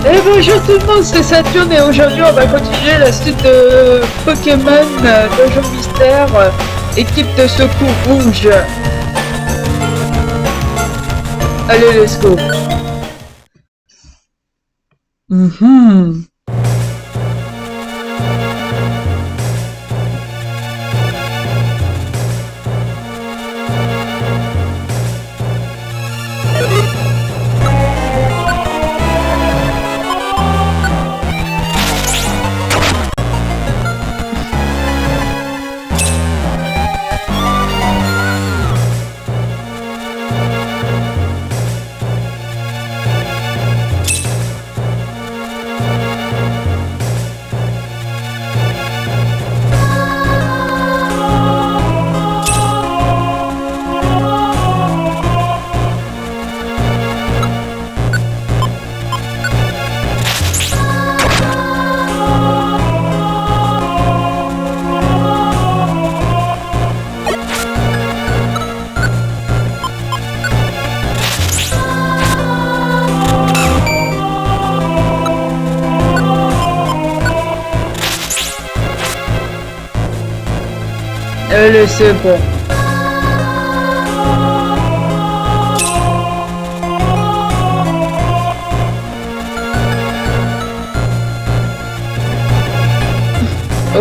Et bonjour tout le monde, c'est Saturne et aujourd'hui on va continuer la suite de Pokémon Donjon Mystère, équipe de secours rouge. Allez, let's go. Allez, c'est bon. Oh!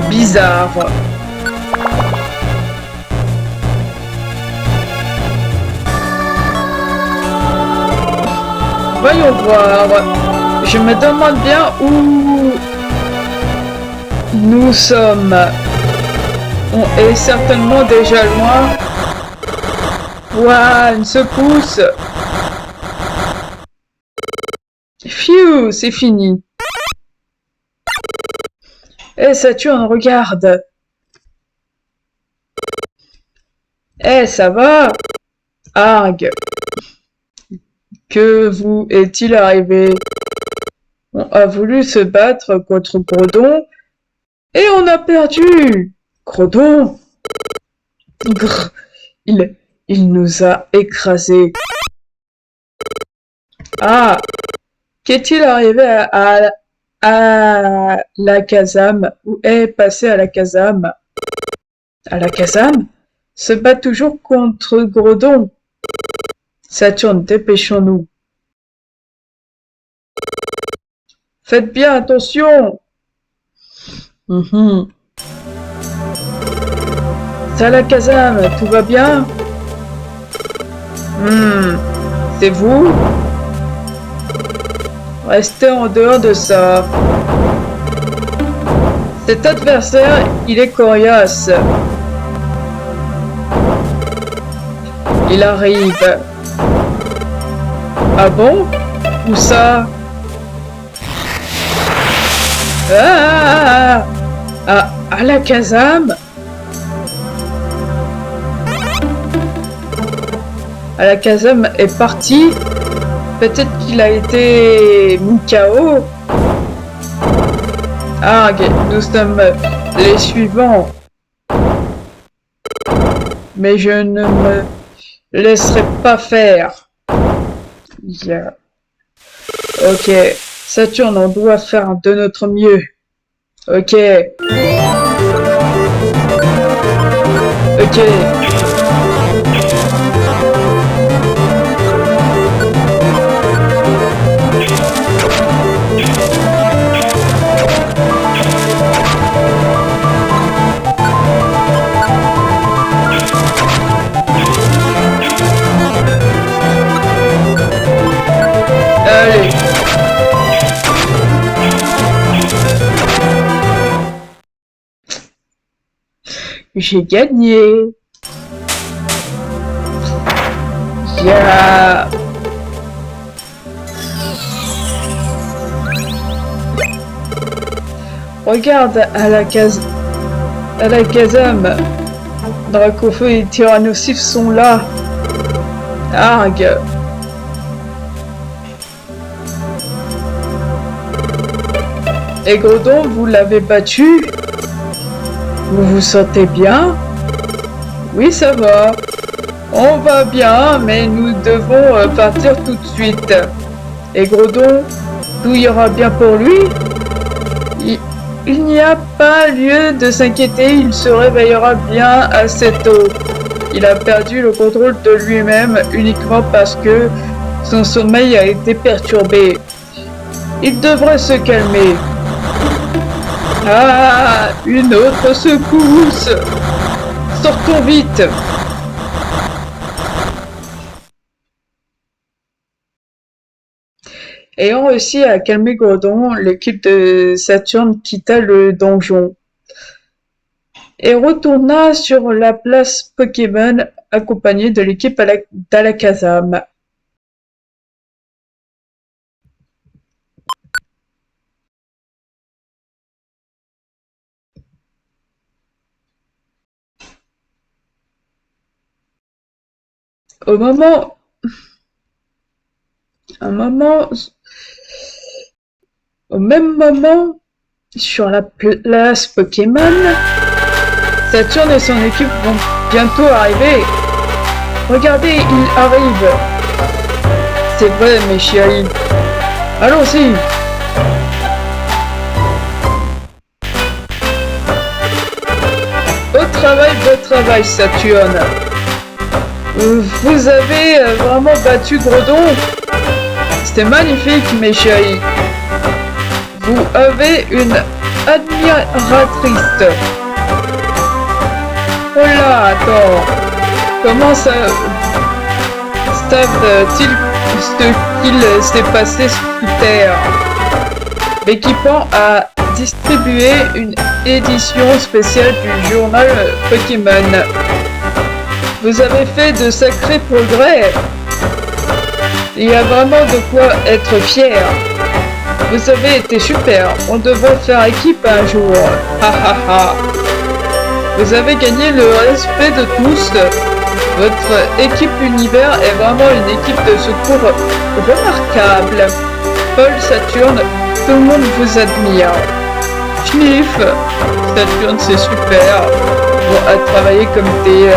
Bizarre. Voyons voir. Je me demande bien où nous sommes. On est certainement déjà loin. Ouah, une secousse. Phew, c'est fini. Eh, Saturne, regarde. Eh, ça va? Arg. Que vous est-il arrivé? On a voulu se battre contre Groudon et on a perdu. Groudon? Grrr, il nous a écrasés. Ah, qu'est-il arrivé à la Kazam? Où est passé à la Kazam? À la Kazam? Se bat toujours contre Groudon. Saturne, dépêchons-nous. Faites bien attention. C'est à la Kazam, tout va bien? C'est vous? Restez en dehors de ça. Cet adversaire, il est coriace. Il arrive. Ah bon? Où ça? Ah, à la Kazam? À la Kazam est parti? Peut-être qu'il a été mis KO? Ah, nous sommes les suivants. Mais je ne me laisserai pas faire. Yeah. Ok, Saturne, on doit faire de notre mieux. Ok. Ok. Allez. J'ai gagné. Yeah. Regarde à la Kazam. Dracofeu et Tyrannosif sont là. Arg. Et Gredon, vous l'avez battu? Vous vous sentez bien? Oui, ça va. On va bien, mais nous devons partir tout de suite. Et Gredon, tout ira bien pour lui? Il n'y a pas lieu de s'inquiéter, il se réveillera bien assez tôt. Il a perdu le contrôle de lui-même uniquement parce que son sommeil a été perturbé. Il devrait se calmer. Ah, une autre secousse! Sortons vite! Ayant réussi à calmer Gredon, l'équipe de Saturne quitta le donjon et retourna sur la place Pokémon accompagnée de l'équipe d'Alakazam. Au moment, au même moment, sur la place Pokémon, Saturne et son équipe vont bientôt arriver. Regardez, ils arrivent. C'est vrai, mes chéris. Allons-y. Beau travail, Saturne. Vous avez vraiment battu Gredon. C'était magnifique, mes chéris. Vous avez une admiratrice. Oh là, attends. Comment ça savent-ils ce qu'il s'est passé sous terre? L'équipement a distribué une édition spéciale du journal Pokémon. Vous avez fait de sacrés progrès. Il y a vraiment de quoi être fier. Vous avez été super. On devrait faire équipe un jour. Ha ha ha. Vous avez gagné le respect de tous. Votre équipe univers est vraiment une équipe de secours remarquable. Paul, Saturne, tout le monde vous admire. Schniff, Saturne, c'est super. Bon, à travailler comme des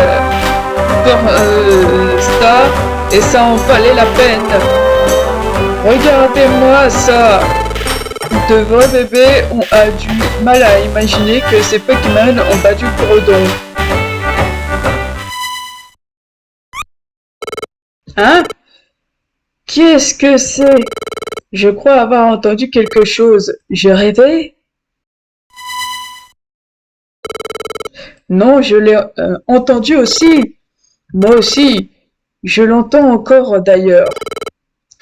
stars et ça en valait la peine. Regardez-moi ça. De vrais bébés ont du mal à imaginer que ces Pokémon ont battu Gredon. Hein? Qu'est-ce que c'est? Je crois avoir entendu quelque chose. J'ai rêvé? Non, je l'ai entendu aussi. Moi aussi. Je l'entends encore d'ailleurs.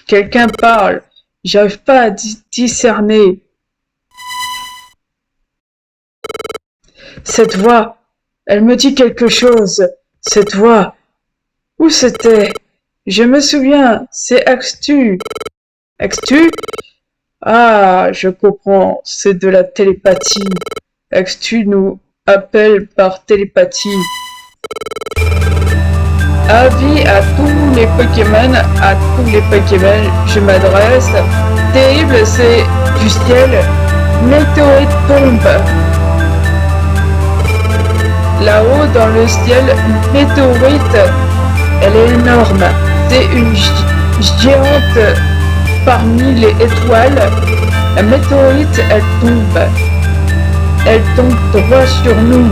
Quelqu'un parle. J'arrive pas à discerner. Cette voix, elle me dit quelque chose. Cette voix. Où c'était? Je me souviens, c'est Axtu. Axtu? Ah, je comprends, c'est de la télépathie. Axtu nous appelle par télépathie. Avis à tous les Pokémon, je m'adresse. Terrible, c'est du ciel. Météorite tombe. Là-haut, dans le ciel, une météorite. Elle est énorme. C'est une géante parmi les étoiles. La météorite, elle tombe. Elle tombe droit sur nous.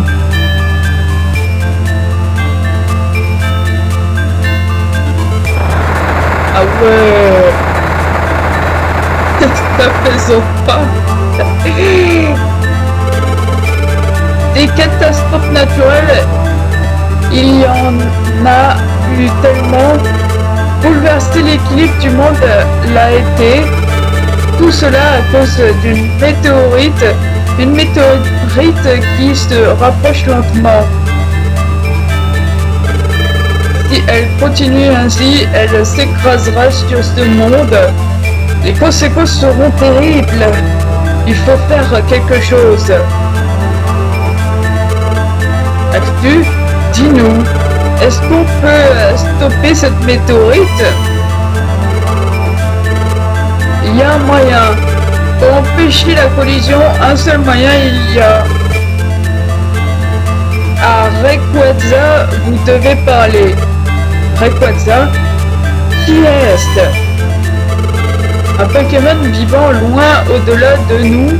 Ah ouais. Ça fait pas. Des catastrophes naturelles, il y en a eu tellement. Bouleverser l'équilibre du monde l'a été. Tout cela à cause d'une météorite qui se rapproche lentement. Si elle continue ainsi, elle s'écrasera sur ce monde. Les conséquences seront terribles. Il faut faire quelque chose. Axtu, dis-nous, est-ce qu'on peut stopper cette météorite? Il y a un moyen. Pour empêcher la collision, un seul moyen il y a. À Rayquaza, vous devez parler. Rayquaza, qui est-ce? Un Pokémon vivant loin au-delà de nous,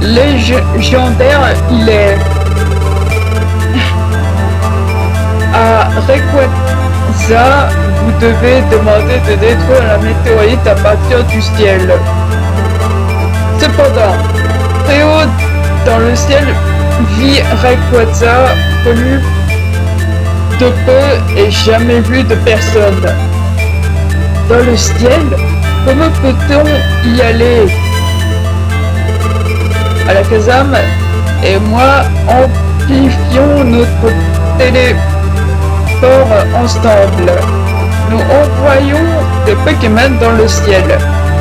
légendaire il est. À Rayquaza, vous devez demander de détruire la météorite à partir du ciel. Cependant, très haut dans le ciel vit Rayquaza, connu de peu et jamais vu de personne. Dans le ciel, comment peut-on y aller? Alakazam et moi amplifions notre téléphone ensemble. Nous envoyons des Pokémon dans le ciel.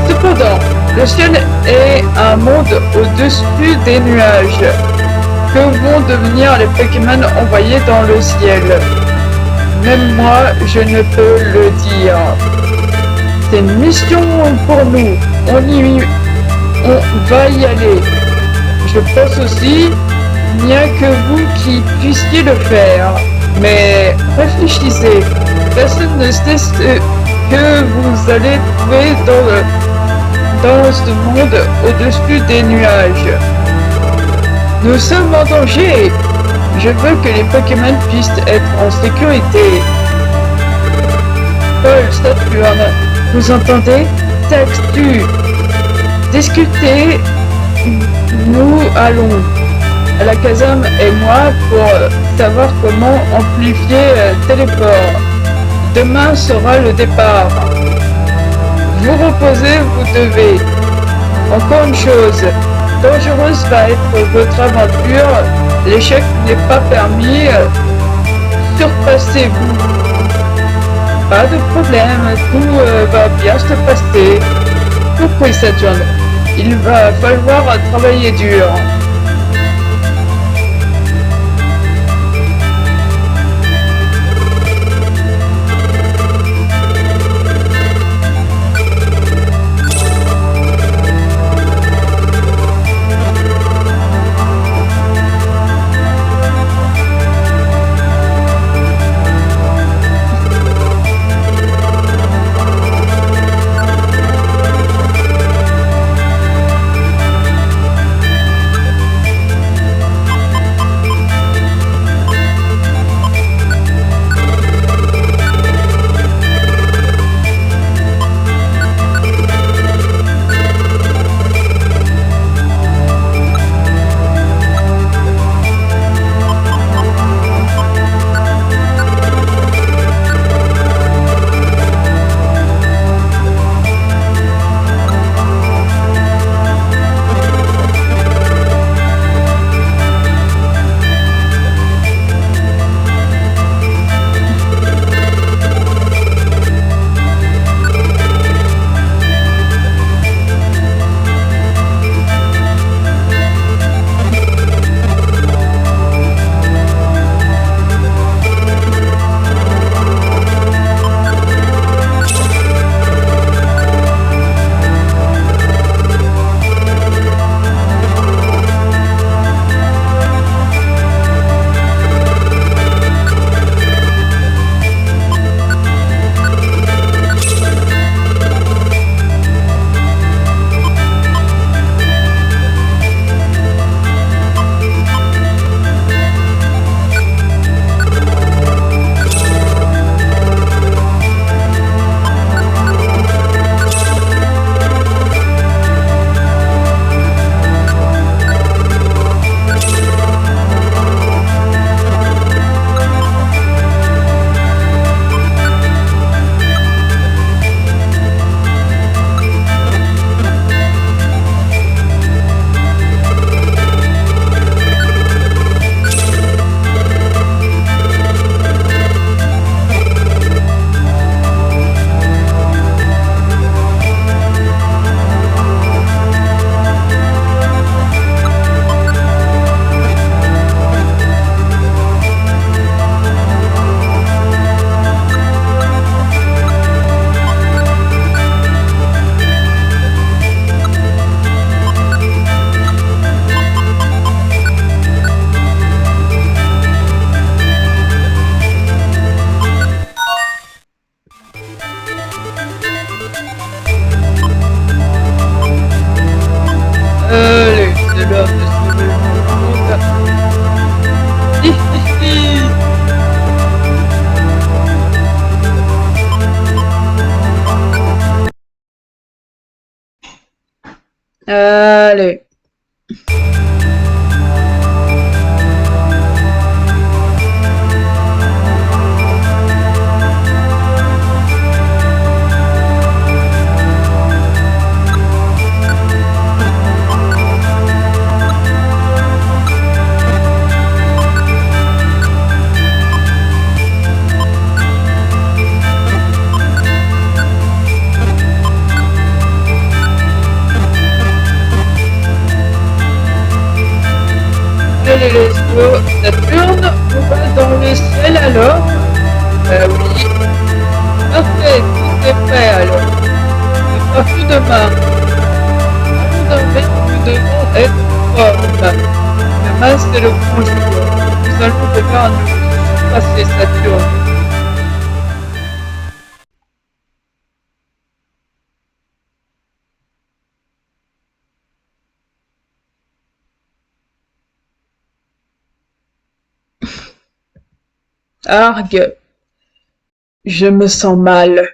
Cependant, le ciel est un monde au-dessus des nuages. Que vont devenir les Pokémon envoyés dans le ciel? Même moi, je ne peux le dire. C'est une mission pour nous. On va y aller. Je pense aussi, il n'y a que vous qui puissiez le faire. Mais réfléchissez, personne ne sait ce que vous allez trouver dans ce monde au-dessus des nuages. Nous sommes en danger. Je veux que les Pokémon puissent être en sécurité. Paul, Saturne, vous entendez? Textu. Discuter. Nous allons. Alakazam et moi pour savoir comment amplifier téléport. Demain sera le départ. Vous reposez, vous devez. Encore une chose, dangereuse va être votre aventure. L'échec n'est pas permis. Surpassez-vous. Pas de problème, tout va bien se passer. Pourquoi Saturne? Il va falloir travailler dur. couleurs de sauver le monde. Hi, hi, hi. Allez. Les Saturne, on va dans le ciel alors. Oui. Parfait, tout est prêt alors. Nous partons demain. Allons dormir, nous devons être forts. Demain c'est le grand jour. Nous allons devoir nous passer Saturne. Argue. Je me sens mal.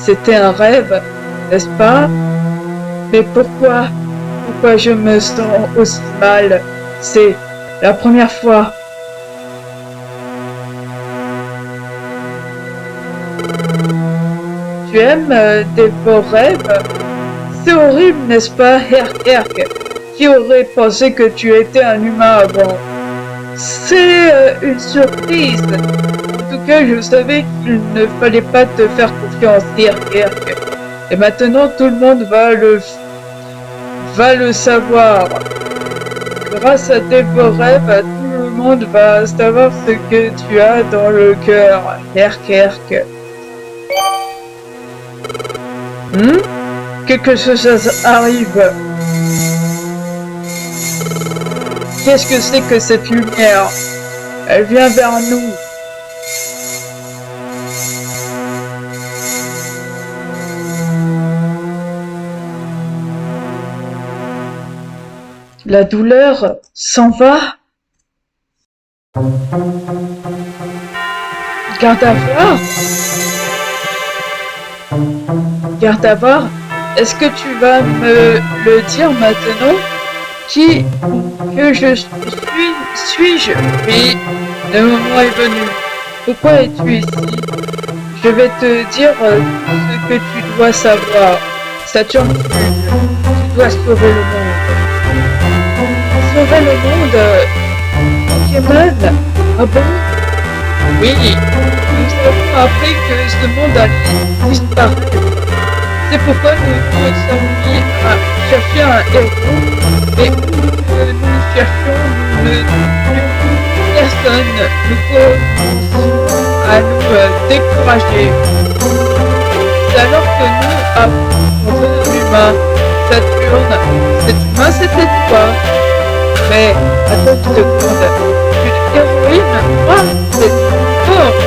C'était un rêve, n'est-ce pas? Mais pourquoi? Pourquoi je me sens aussi mal? C'est la première fois. Tu aimes des beaux rêves? C'est horrible, n'est-ce pas, Herk? Qui aurait pensé que tu étais un humain avant? C'est une surprise. En tout cas, je savais qu'il ne fallait pas te faire confiance, Herk. Et maintenant, tout le monde va le savoir. Grâce à tes beaux rêves, tout le monde va savoir ce que tu as dans le cœur, Herk. Quelque chose arrive. Qu'est-ce que c'est que cette lumière? Elle vient vers nous. La douleur s'en va. Garde à voir. Garde à voir. Est-ce que tu vas me le dire maintenant? Qui que je suis-je? Oui, le moment est venu. Pourquoi es-tu ici? Je vais te dire ce que tu dois savoir. Saturne, tu dois sauver le monde. Sauver le monde? Pokémon? Ah bon? Oui, nous avons appris que ce monde allait disparaître. C'est pourquoi nous sommes mis à chercher un héros, et où que nous cherchions, nous ne trouvions personne. Nous commençons à nous décourager. C'est alors que nous avons un humain, Saturne. Cet humain, c'était toi. Mais attends une seconde, une héroïne? Moi, c'est fort.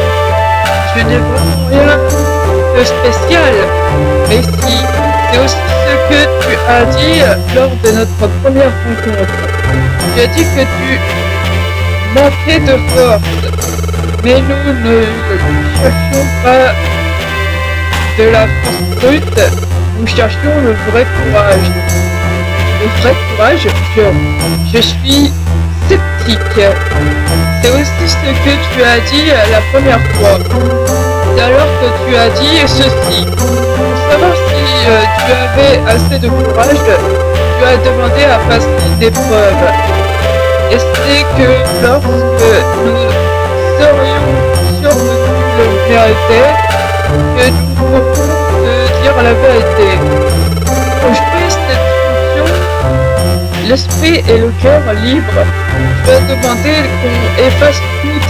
Je n'ai vraiment rien de spécial. Mais si, c'est aussi ce que tu as dit lors de notre première rencontre. Tu as dit que tu manquais de force. Mais nous ne cherchions pas de la force brute, nous cherchions le vrai courage. Le vrai courage, je suis sceptique. C'est aussi ce que tu as dit la première fois. C'est alors que tu as dit ceci. Pour savoir si tu avais assez de courage, tu as demandé à passer une épreuve. Et c'est que lorsque nous serions sûrs que tu le méritais, que nous pourrons te dire la vérité. Pour jouer cette fonction, l'esprit et le cœur libres, je vais demander qu'on efface tous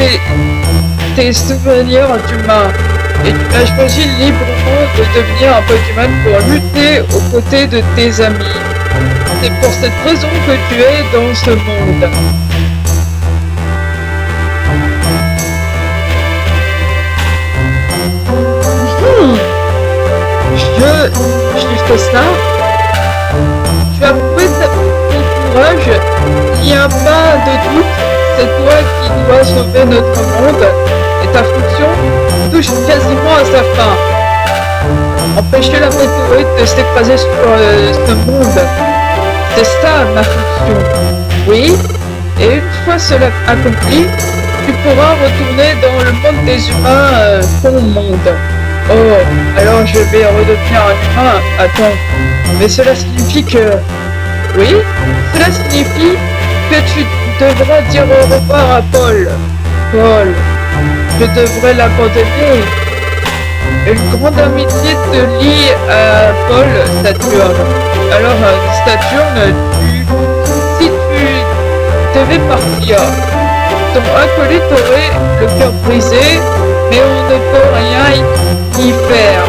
tes souvenirs d'humain. Et tu as choisi librement de devenir un Pokémon pour lutter aux côtés de tes amis. C'est pour cette raison que tu es dans ce monde. J'ai fait ça. Il n'y a pas de doute, c'est toi qui dois sauver notre monde et ta fonction touche quasiment à sa fin. Empêcher la météorite de s'écraser sur ce monde, c'est ça ma fonction. Oui, et une fois cela accompli, tu pourras retourner dans le monde des humains, ton monde. Oh, alors je vais redevenir un humain. Attends, mais cela signifie que... Oui, cela signifie que tu devras dire au revoir à Paul. Paul, je devrais l'abandonner. Une grande amitié te lie à Paul, Saturne. Alors, Saturne, si tu devais partir, ton acolyte aurait le cœur brisé, mais on ne peut rien y faire.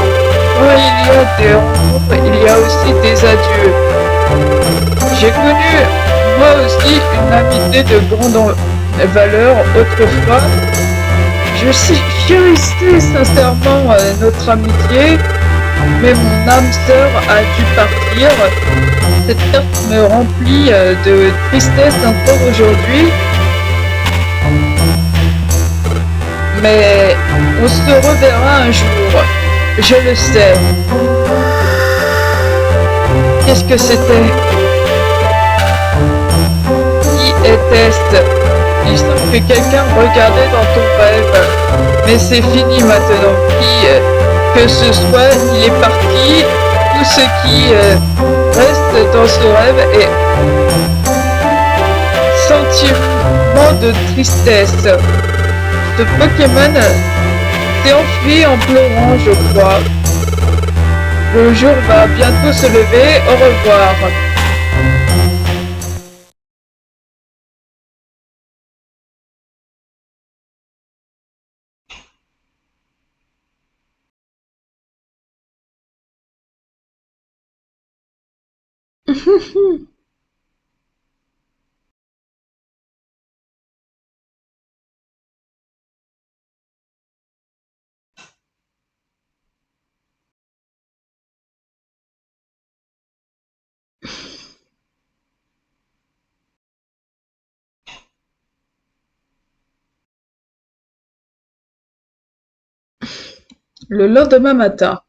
Quand il y a des rencontres, il y a aussi des adieux. J'ai connu, moi aussi, une amitié de grande valeur autrefois. Je chérissais sincèrement notre amitié, mais mon âme sœur a dû partir. Cette perte me remplit de tristesse encore aujourd'hui. Mais on se reverra un jour, je le sais. Qu'est-ce que c'était? Qui était-ce? Il semble que quelqu'un regardait dans ton rêve. Mais c'est fini maintenant. Qui que ce soit, il est parti. Tout ce qui reste dans ce rêve est sentiment de tristesse. Ce Pokémon s'est enfui en pleurant, je crois. Le jour va bientôt se lever. Au revoir. Le lendemain matin.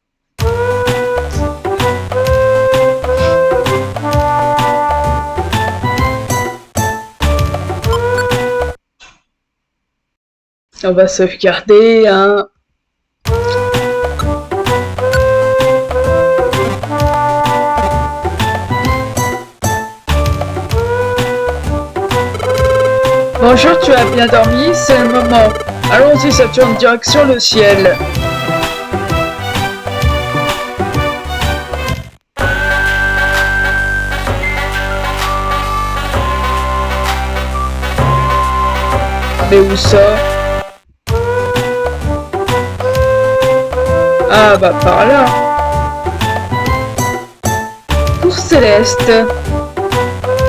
On va sauvegarder, hein. Bonjour, tu as bien dormi? C'est le moment. Allons-y, Saturne, direction le ciel. Mais où ça? Ah bah par là. Tour céleste.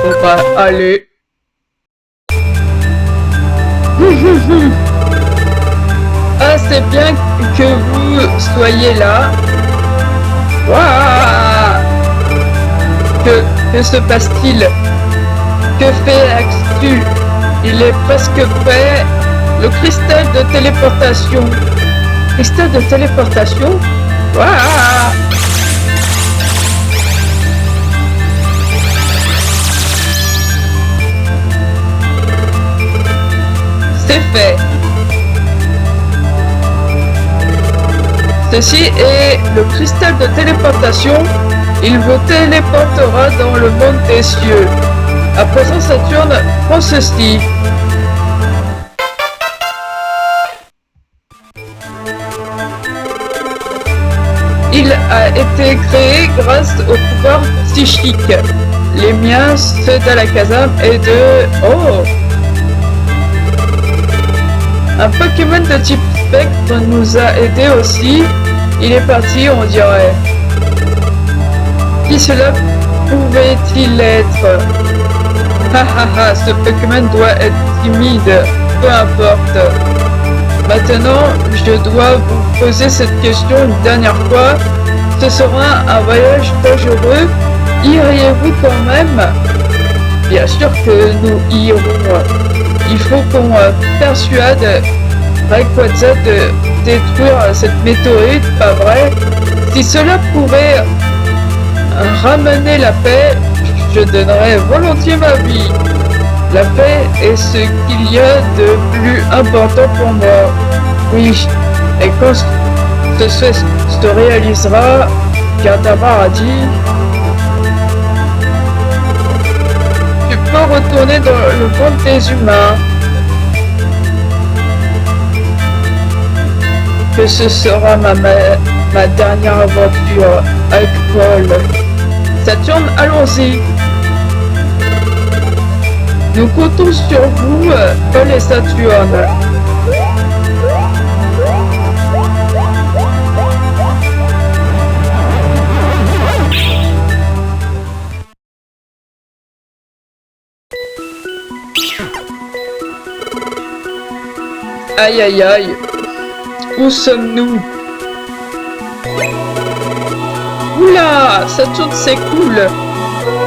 On va aller. Ah, c'est bien que vous soyez là. Waouh! Que se passe-t-il? Que fait Axtu? Il est presque prêt. Le cristal de téléportation. Cristal de téléportation? Waouh! C'est fait. Ceci est le cristal de téléportation. Il vous téléportera dans le monde des cieux. À présent, Saturne, prends ceci. Il a été créé grâce au pouvoir psychique. Les miens, ceux d'Alakazam et de... Oh! Un Pokémon de type spectre nous a aidés aussi. Il est parti, on dirait. Qui cela pouvait-il être? Ha, ce Pokémon doit être timide. Peu importe. Maintenant, je dois vous poser cette question une dernière fois. Ce sera un voyage dangereux. Iriez-vous quand même? Bien sûr que nous y irons. Il faut qu'on persuade Rayquaza de détruire cette météorite, pas vrai? Si cela pourrait ramener la paix, je donnerais volontiers ma vie. La paix est ce qu'il y a de plus important pour moi. Oui, et quand se réalisera, Kadamar a dit, tu peux retourner dans le monde des humains. Que ce sera ma dernière aventure avec Paul. Saturne, allons-y. Nous comptons sur vous, Paul et Saturne. Aïe aïe aïe. Où sommes-nous? Oula, Saturne, c'est cool.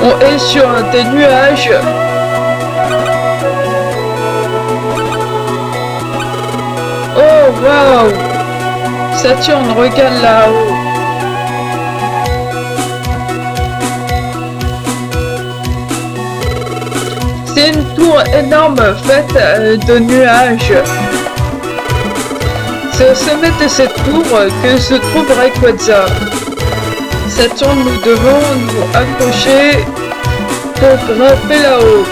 On est sur des nuages. Oh, waouh! Saturne, regarde là-haut. C'est une tour énorme faite de nuages. C'est au sommet de cette tour que se trouve Rayquaza. Saturne, nous devons nous accrocher pour grimper là-haut.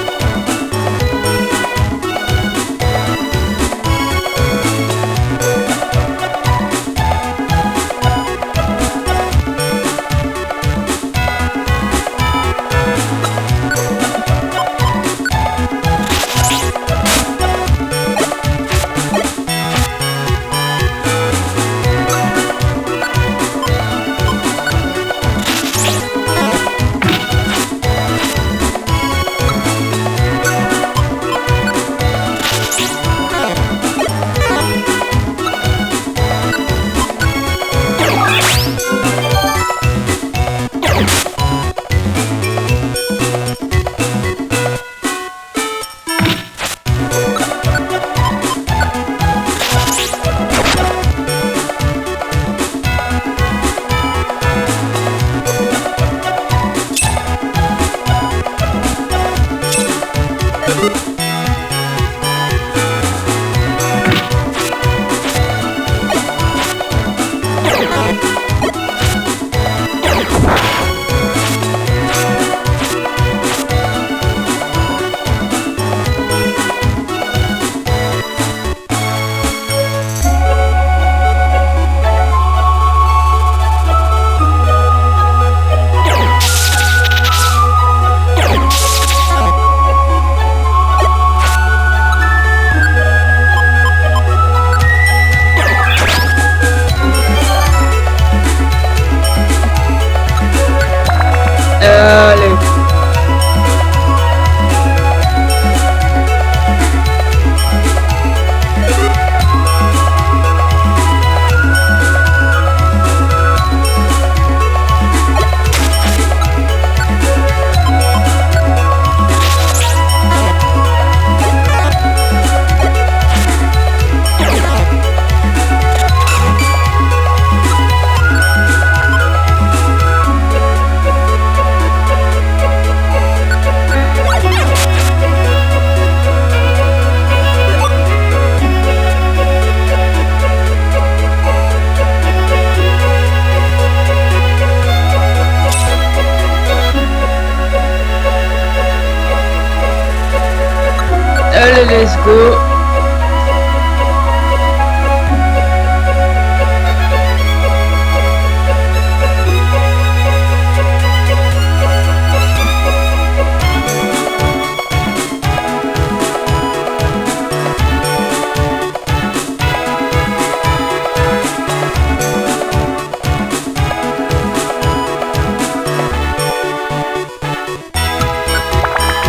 Allez, let's go.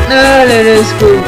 Allez, let's go.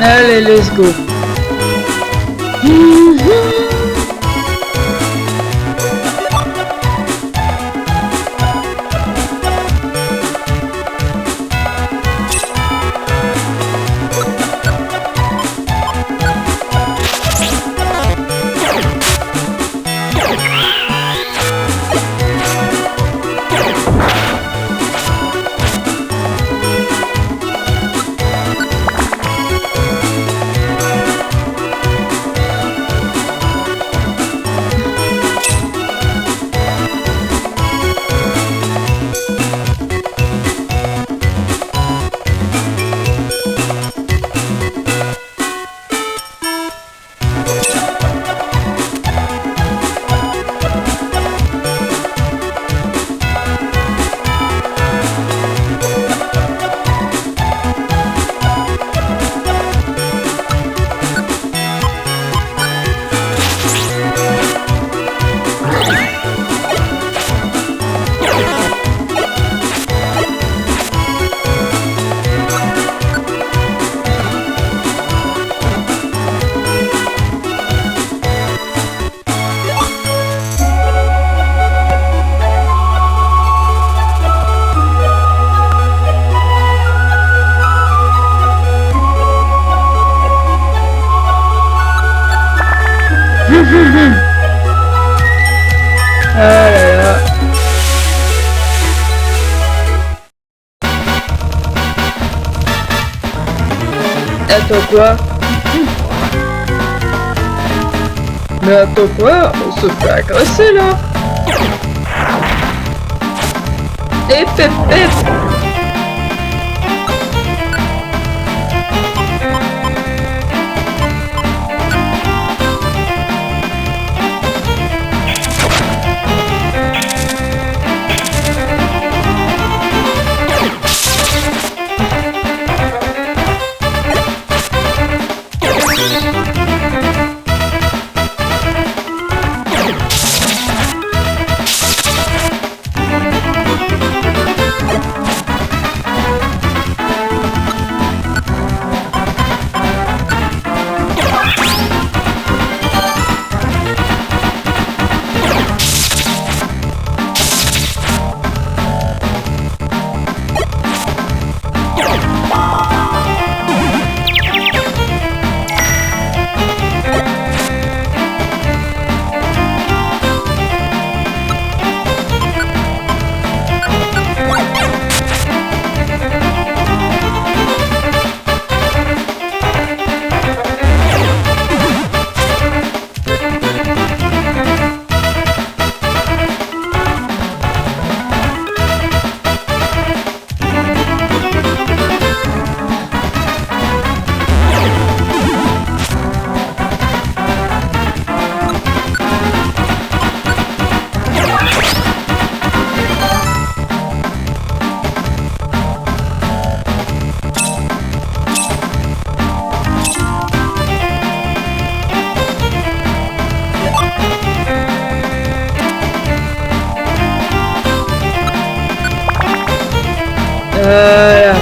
Allez, let's go. Ah là là. Attends quoi? Mais attends quoi? On se fait agresser là. Et pep pep. Voilà.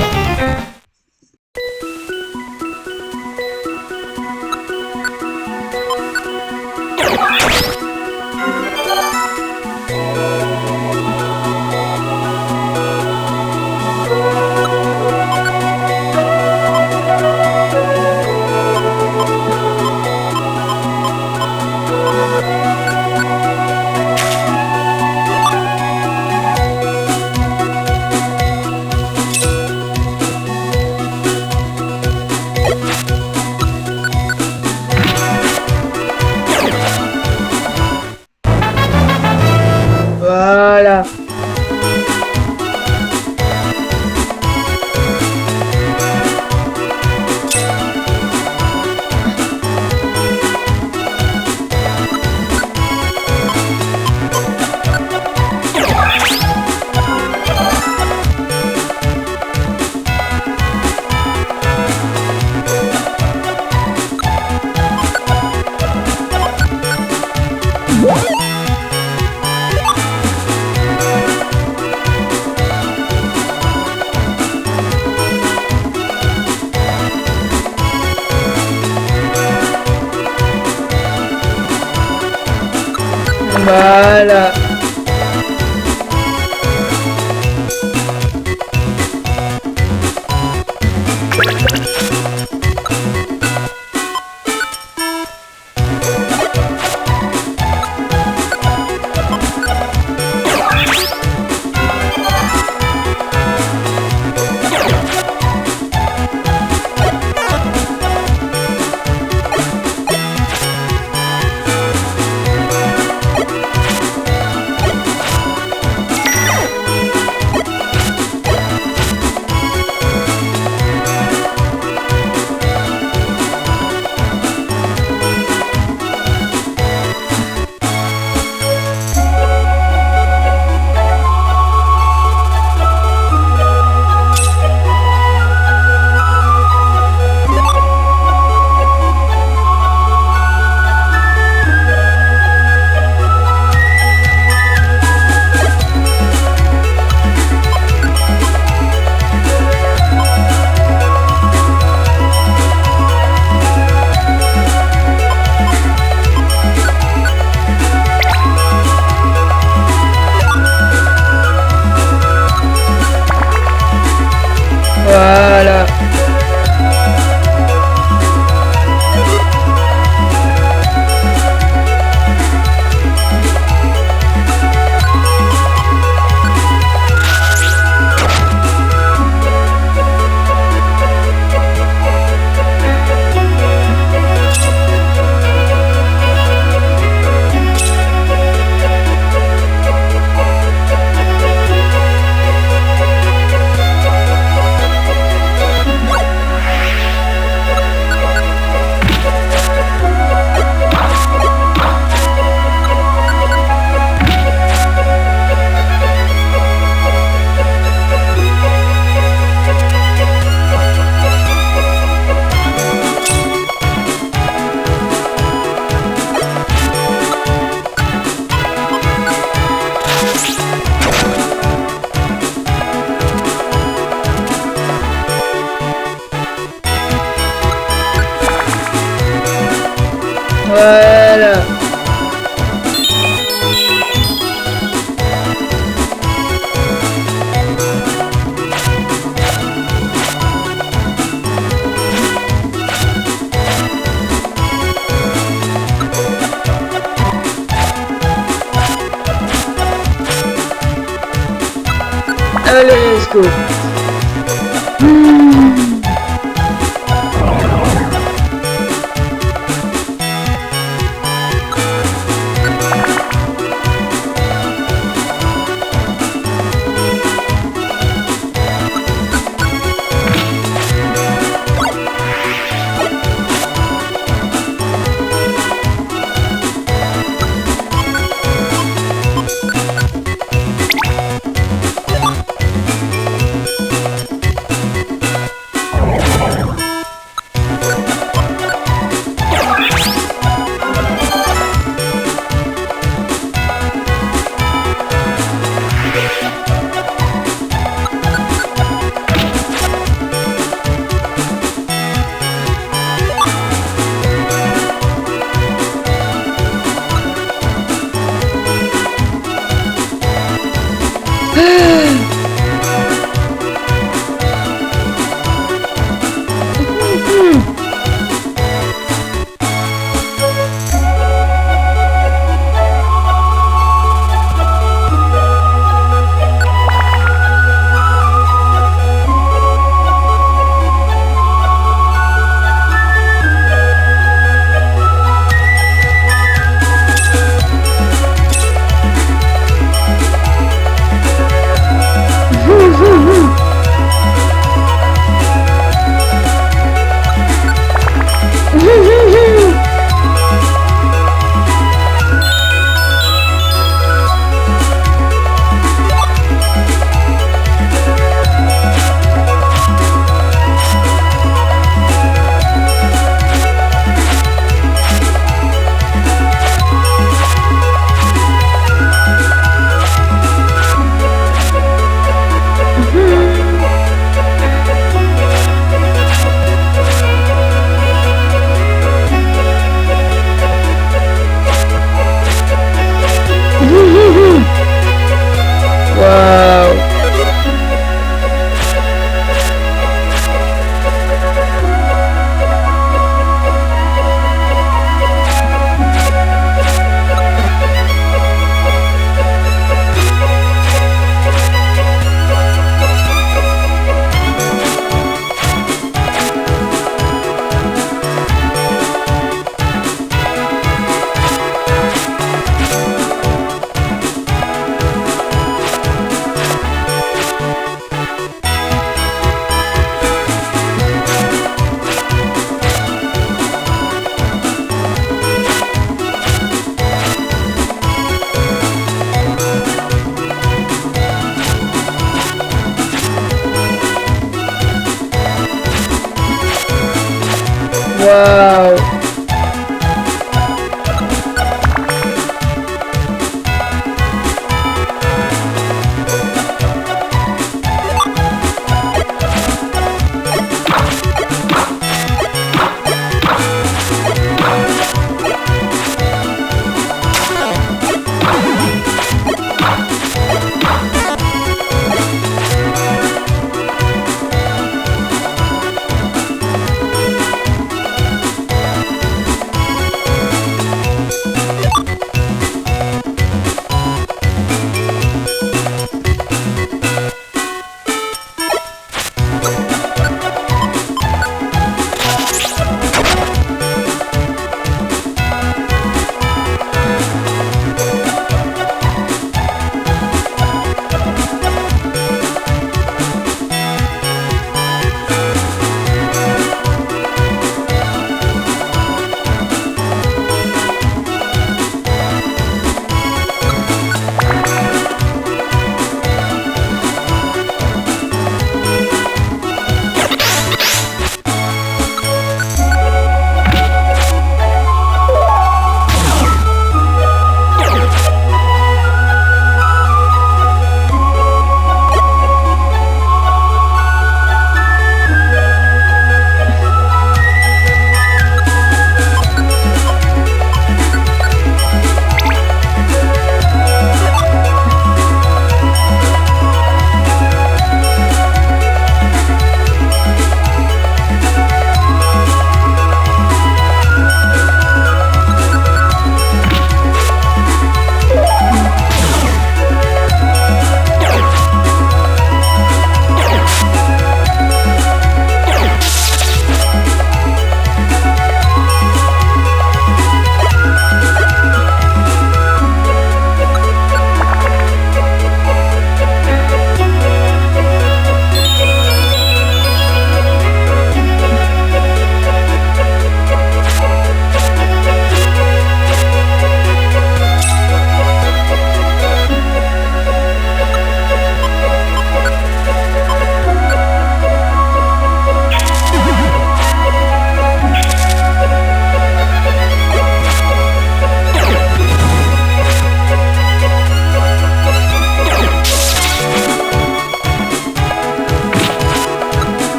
Voilà. Voilà. Voilà. Allez, let's go.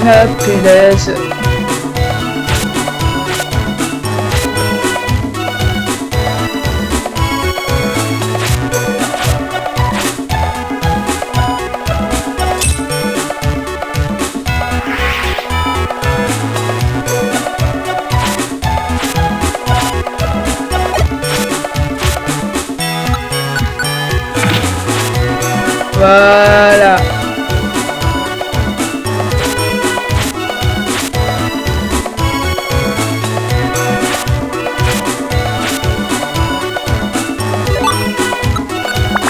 Ah, punaise. Voilà.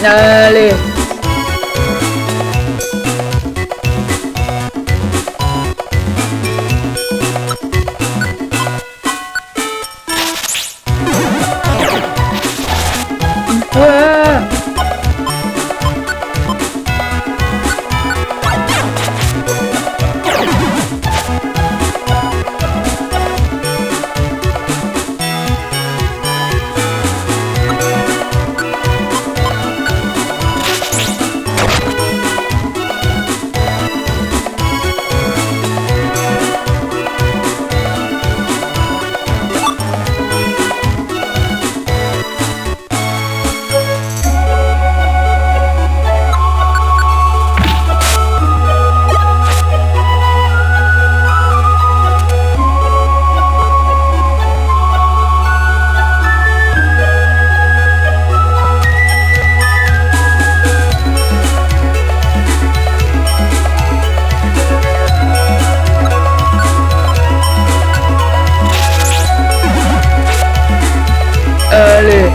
Allez. Ouais. Allez.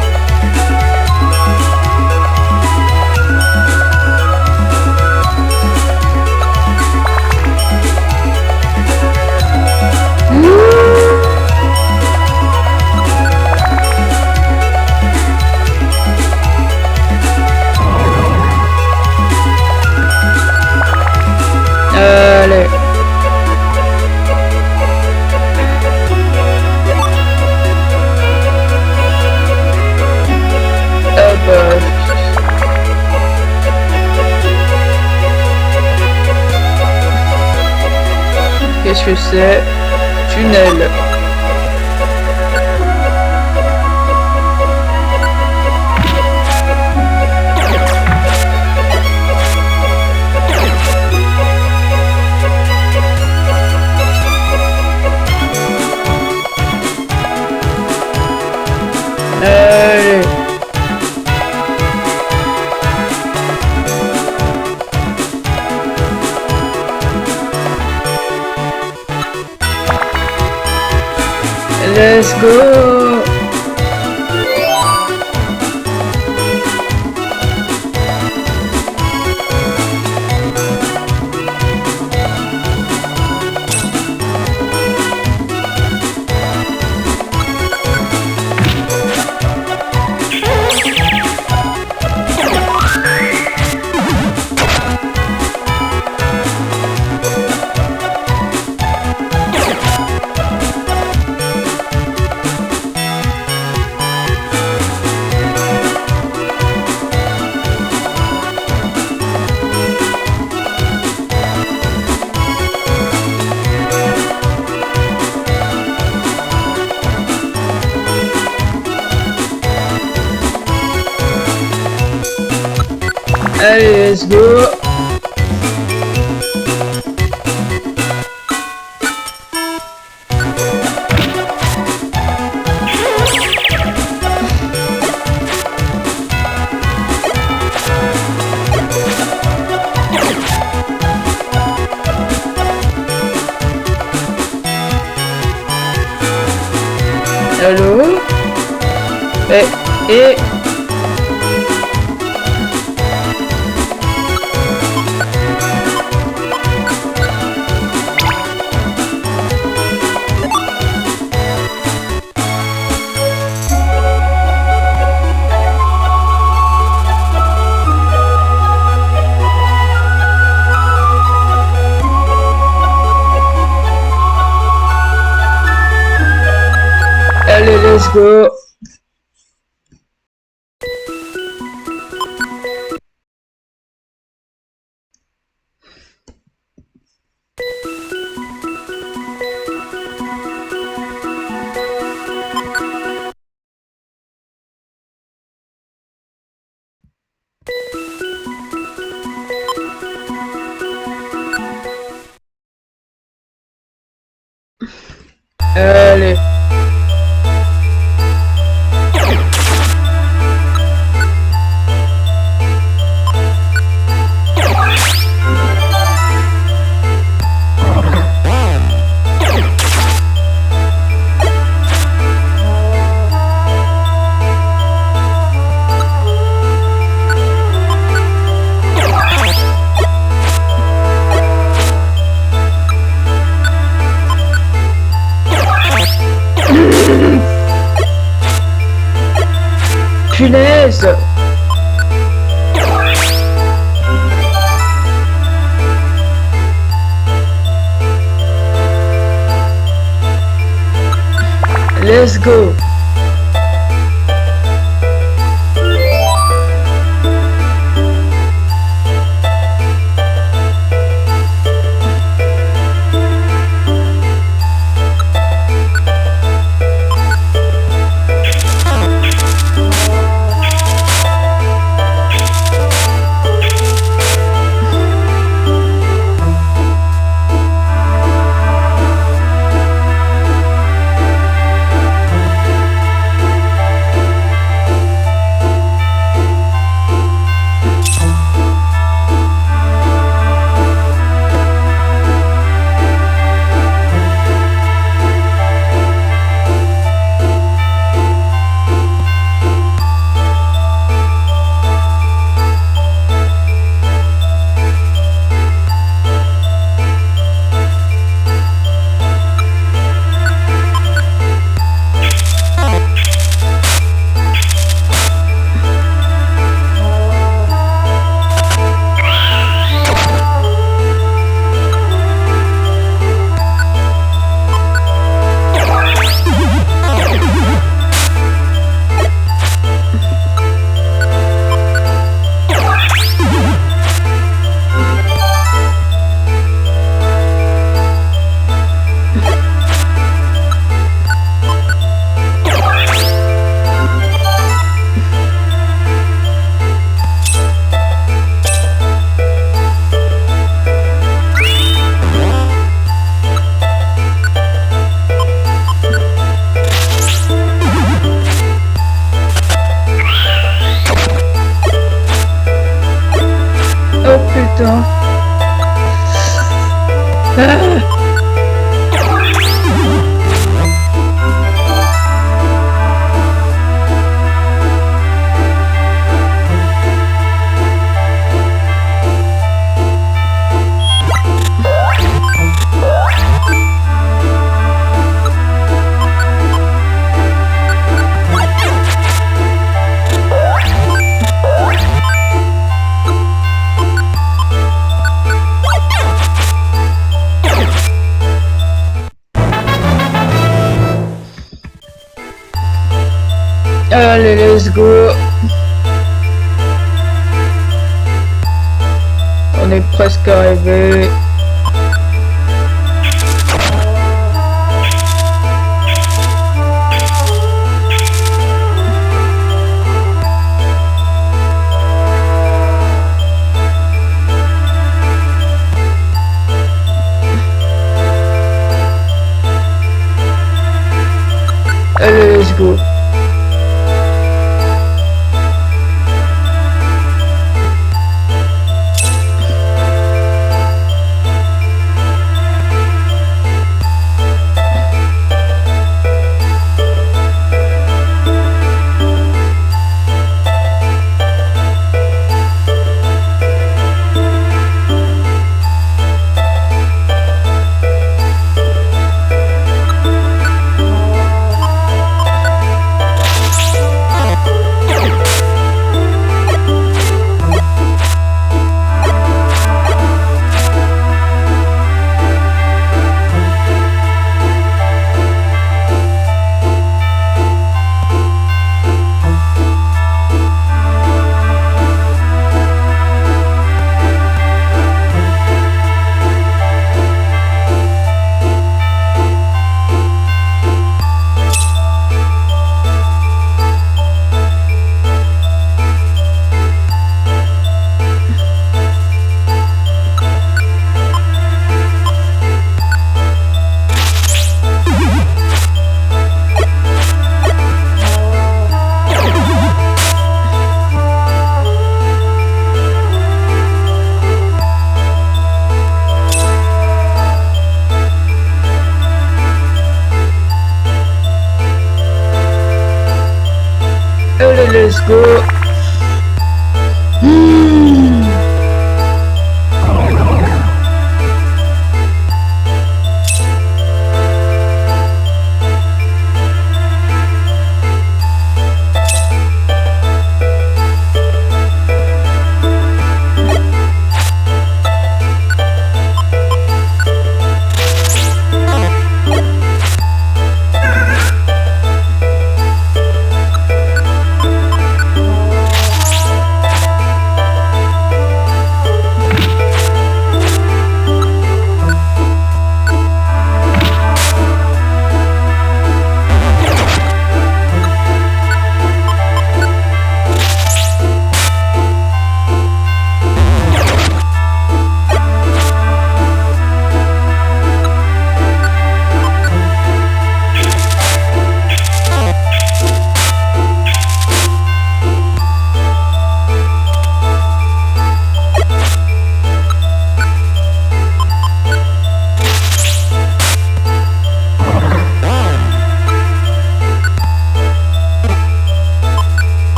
Allez. Ah bah. Qu'est-ce que c'est? Tunnel. Allez. Let's go. Allez, let's go. Allô? Et... Allez, let's go. Allez. Punaise! Let's go! Oh putain. Ah. Allez, let's go. On est presque arrivé. Allez, let's go. go. Hmm.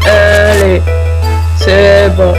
Allez, c'est bon.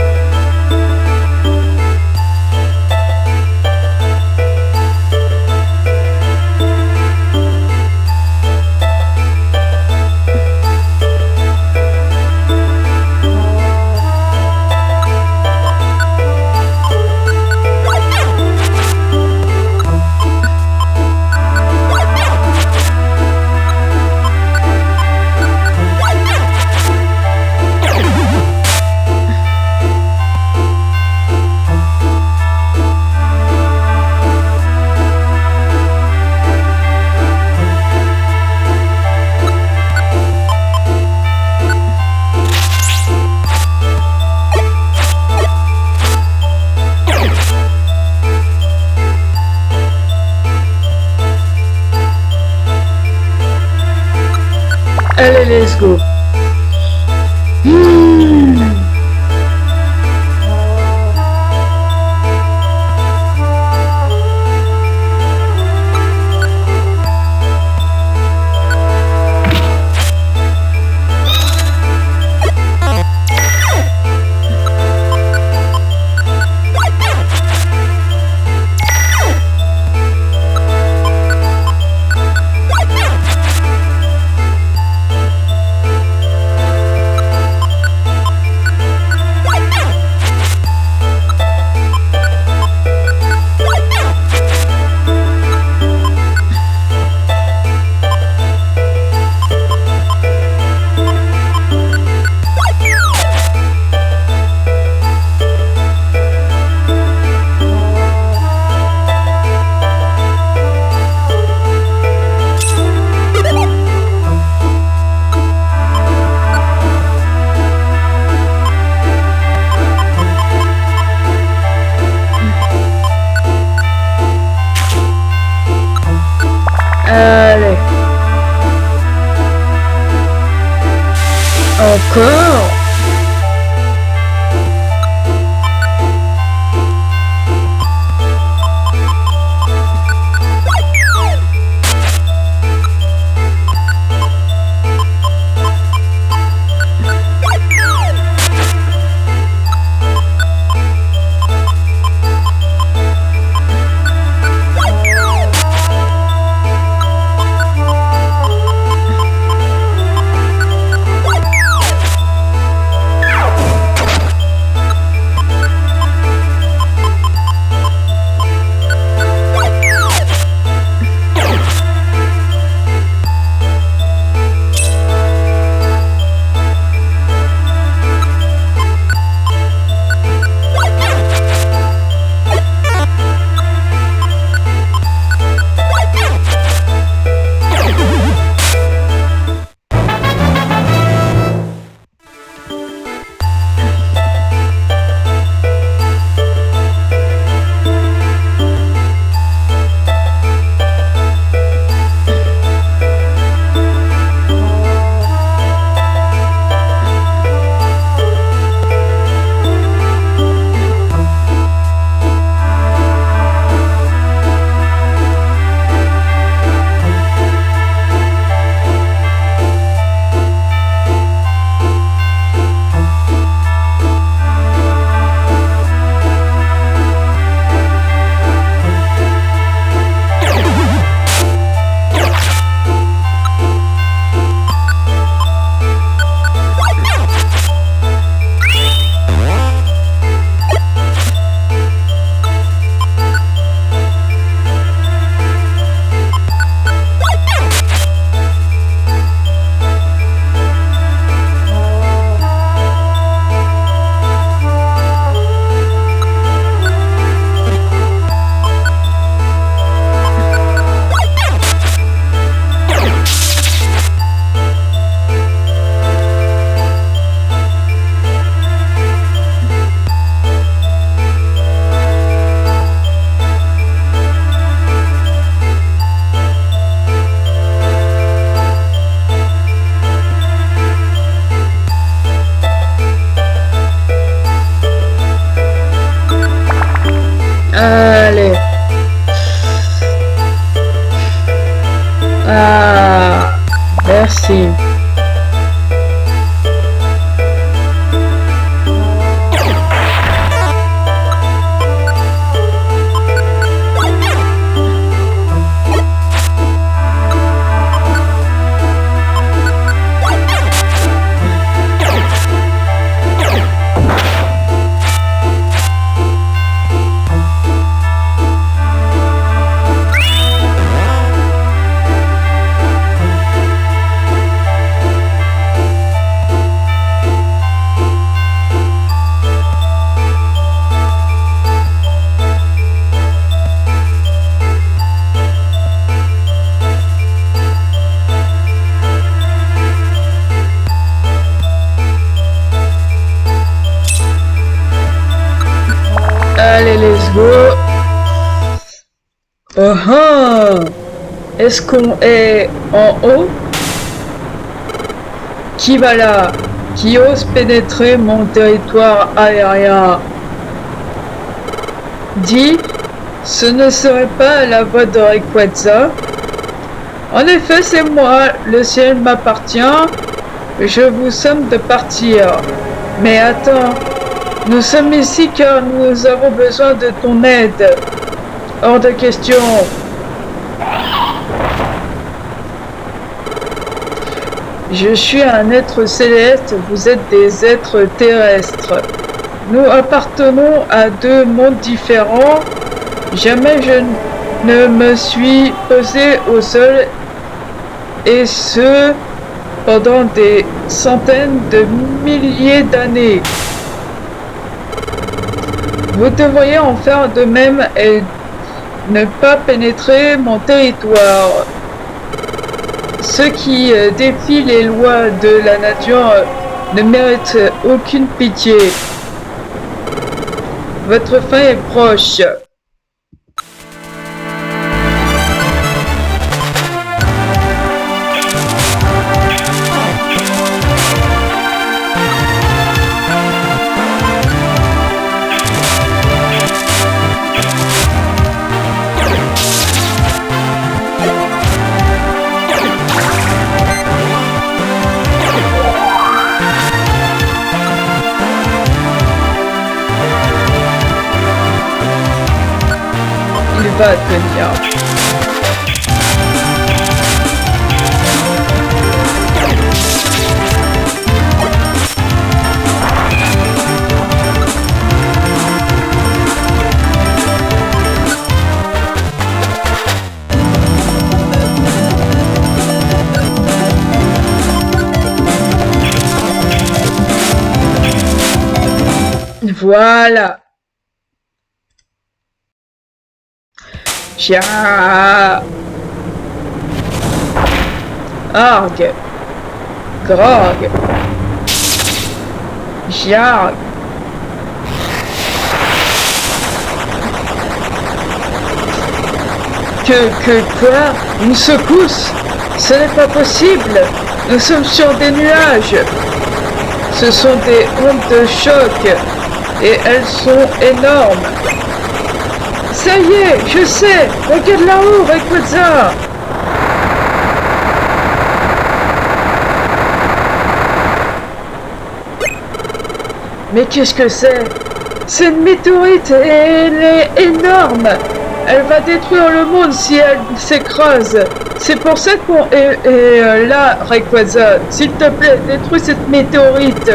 Allez, let's go. Hmm. Allez. Ah, merci. Allez, let's go. Oh, oh. Est-ce qu'on est en haut? Qui va là? Qui ose pénétrer mon territoire aérien? Dis, ce ne serait pas la voix de Rayquaza? En effet, c'est moi. Le ciel m'appartient. Je vous somme de partir. Mais attends. Nous sommes ici car nous avons besoin de ton aide. Hors de question. Je suis un être céleste, vous êtes des êtres terrestres. Nous appartenons à deux mondes différents. Jamais je ne me suis posé au sol, et ce, pendant des centaines de milliers d'années. Vous devriez en faire de même et ne pas pénétrer mon territoire. Ceux qui défient les lois de la nature ne méritent aucune pitié. Votre fin est proche. Va tenir. Voilà. Chia. Arg. Grog. Jarg. Quoi? Une secousse? Ce n'est pas possible. Nous sommes sur des nuages. Ce sont des ondes de choc. Et elles sont énormes. Ça y est, je sais. Regarde là-haut, Rayquaza. Mais qu'est-ce que c'est? C'est une météorite et elle est énorme. Elle va détruire le monde si elle s'écrase. C'est pour ça qu'on est là, Rayquaza. S'il te plaît, détruis cette météorite.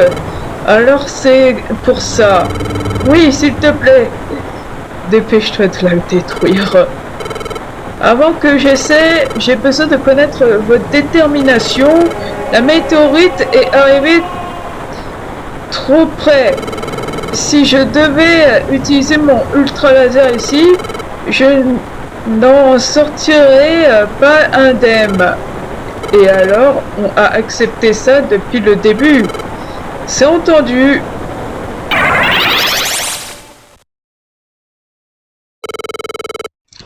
Alors c'est pour ça. Oui, s'il te plaît. Dépêche-toi de la détruire. Avant que j'essaie, j'ai besoin de connaître votre détermination. La météorite est arrivée trop près. Si je devais utiliser mon ultra laser ici, je n'en sortirais pas indemne. Et alors, on a accepté ça depuis le début. C'est entendu.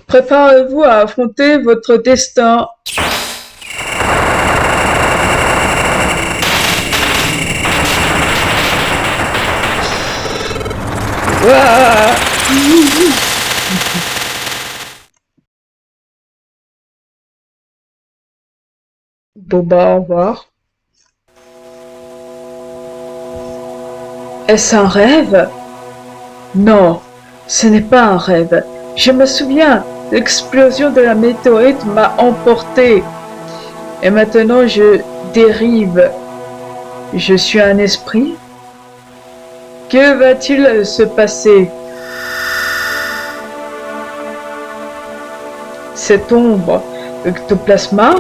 Préparez-vous à affronter votre destin. Ouah. Bon bah, au revoir. Est-ce un rêve? Non, ce n'est pas un rêve. Je me souviens, l'explosion de la météorite m'a emporté. Et maintenant je dérive. Je suis un esprit? Que va-t-il se passer? Cette ombre, ectoplasma?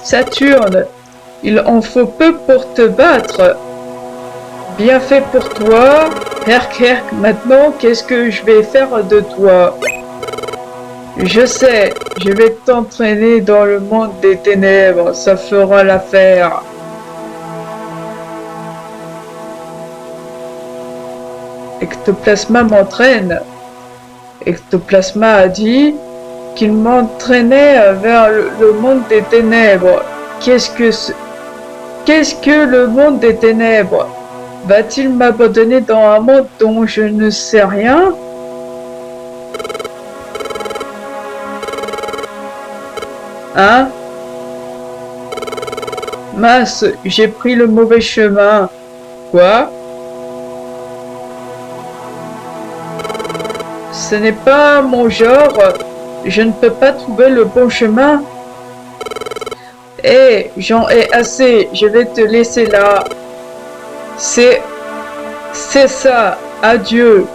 Saturne, il en faut peu pour te battre. Bien fait pour toi. Maintenant, qu'est-ce que je vais faire de toi? Je sais, je vais t'entraîner dans le monde des ténèbres, ça fera l'affaire. Ectoplasma m'entraîne. Ectoplasma a dit qu'il m'entraînait vers le monde des ténèbres. Qu'est-ce que le monde des ténèbres? Va-t-il m'abandonner dans un monde dont je ne sais rien? Hein? Mince, j'ai pris le mauvais chemin. Quoi? Ce n'est pas mon genre. Je ne peux pas trouver le bon chemin. Eh, j'en ai assez. Je vais te laisser là. C'est ça. Adieu.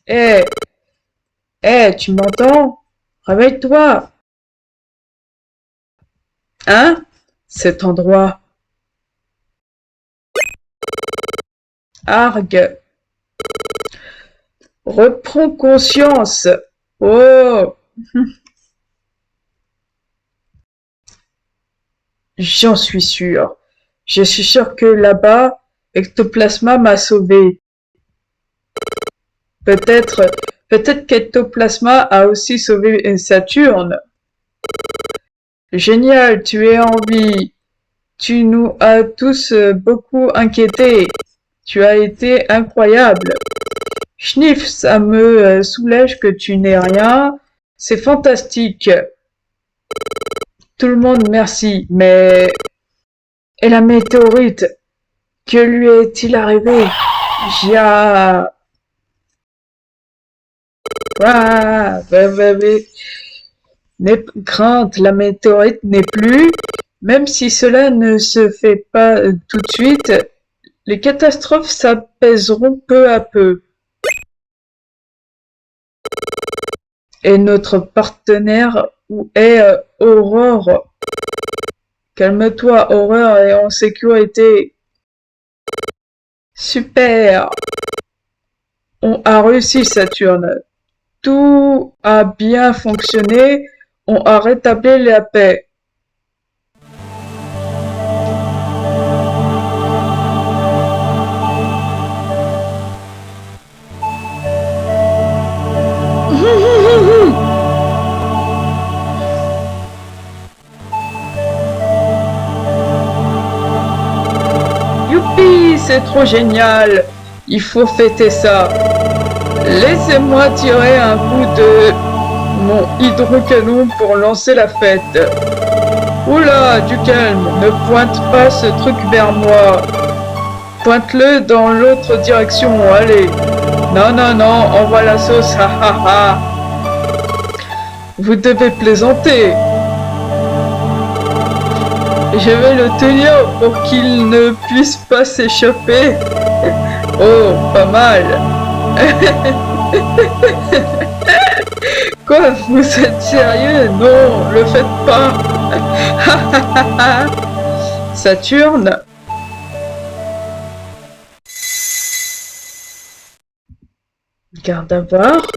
Eh, tu m'entends? Réveille-toi. Hein? Cet endroit. Argue. Reprends conscience. Oh. J'en suis sûr. Je suis sûr que là-bas, Ectoplasma m'a sauvé. Peut-être qu'Ectoplasma a aussi sauvé Saturne. Génial, tu es en vie. Tu nous as tous beaucoup inquiétés. Tu as été incroyable. Schniff, ça me soulage que tu n'aies rien. C'est fantastique. Tout le monde merci, mais... Et la météorite? Que lui est-il arrivé? Jia... Ah, n'aie crainte, la météorite n'est plus. Même si cela ne se fait pas tout de suite, les catastrophes s'apaiseront peu à peu. Et notre partenaire où est Aurore? Calme-toi, Aurore est en sécurité. Super! On a réussi, Saturne. Tout a bien fonctionné. On a rétabli la paix. Youpi, c'est trop génial. Il faut fêter ça. Laissez-moi tirer un coup de mon hydrocanon pour lancer la fête. Oula, du calme, ne pointe pas ce truc vers moi. Pointe-le dans l'autre direction, allez. Non, envoie la sauce, ha ha ha. Vous devez plaisanter. Je vais le tenir pour qu'il ne puisse pas s'échapper. Oh, pas mal. Quoi, vous êtes sérieux? Non, le faites pas. Saturne? Garde à voir.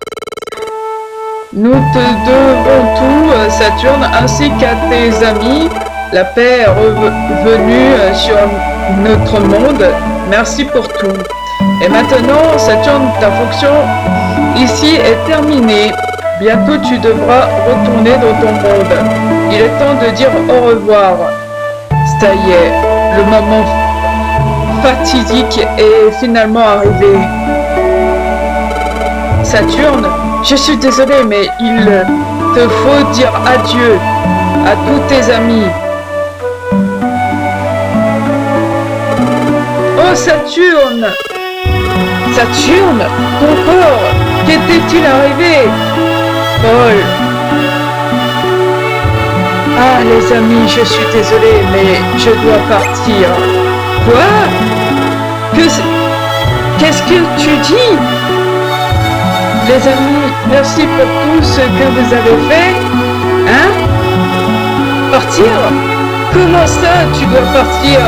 Nous te devons tout, Saturne, ainsi qu'à tes amis. La paix est revenue sur notre monde. Merci pour tout. Et maintenant, Saturne, ta fonction ici est terminée. Bientôt, tu devras retourner dans ton monde. Il est temps de dire au revoir. Ça y est, le moment fatidique est finalement arrivé. Saturne, je suis désolé, mais il te faut dire adieu à tous tes amis. Oh Saturne! Saturne, ton corps, qu'était-il arrivé? Paul. Ah les amis, je suis désolé, mais je dois partir. Quoi? Qu'est-ce que tu dis? Les amis, merci pour tout ce que vous avez fait. Hein? Partir? Comment ça, tu dois partir?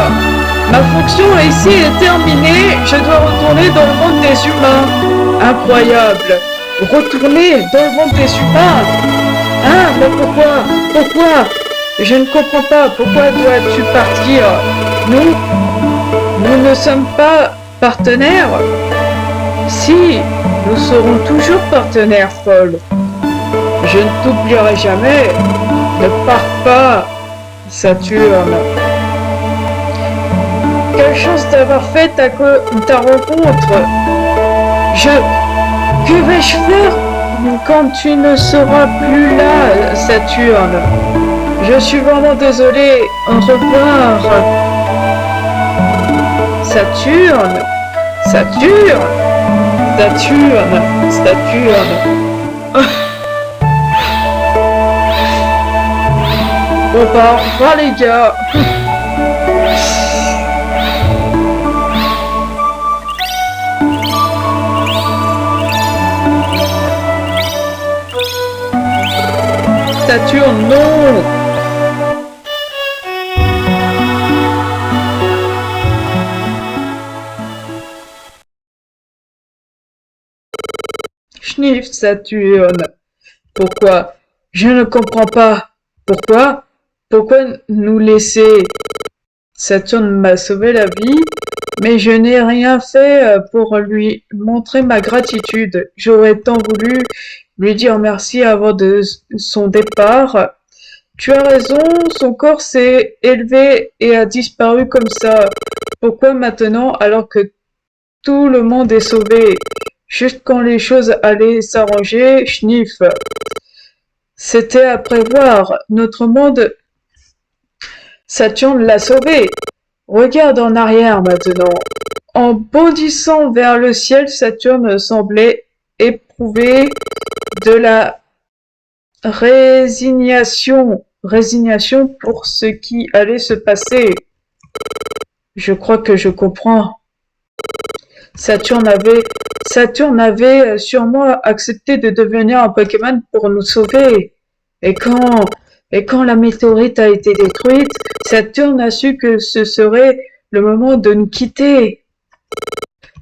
Ma fonction ici est terminée, je dois retourner dans le monde des humains. Incroyable! Retourner dans le monde des humains? Hein? Mais pourquoi? Pourquoi? Je ne comprends pas. Pourquoi dois-tu partir? Nous ne sommes pas partenaires? Si, nous serons toujours partenaires, Paul. Je ne t'oublierai jamais. Ne pars pas, Saturne. Quelle chance d'avoir fait ta rencontre. Que vais-je faire quand tu ne seras plus là, Saturne? Je suis vraiment désolé. Au revoir. Saturne. Saturne. Saturne. Saturne. Bon bah, au revoir les gars. Saturne, non! Schniff, Saturne. Pourquoi? Je ne comprends pas. Pourquoi? Pourquoi nous laisser? Saturne m'a sauvé la vie, mais je n'ai rien fait pour lui montrer ma gratitude. J'aurais tant voulu lui dire merci avant de son départ. Tu as raison, son corps s'est élevé et a disparu comme ça. Pourquoi maintenant, alors que tout le monde est sauvé? Juste quand les choses allaient s'arranger, schniff. C'était à prévoir. Notre monde, Saturne l'a sauvé. Regarde en arrière maintenant. En bondissant vers le ciel, Saturne semblait éprouver de la résignation pour ce qui allait se passer. Je crois que je comprends. Saturne avait sûrement accepté de devenir un Pokémon pour nous sauver. Et quand la météorite a été détruite, Saturne a su que ce serait le moment de nous quitter.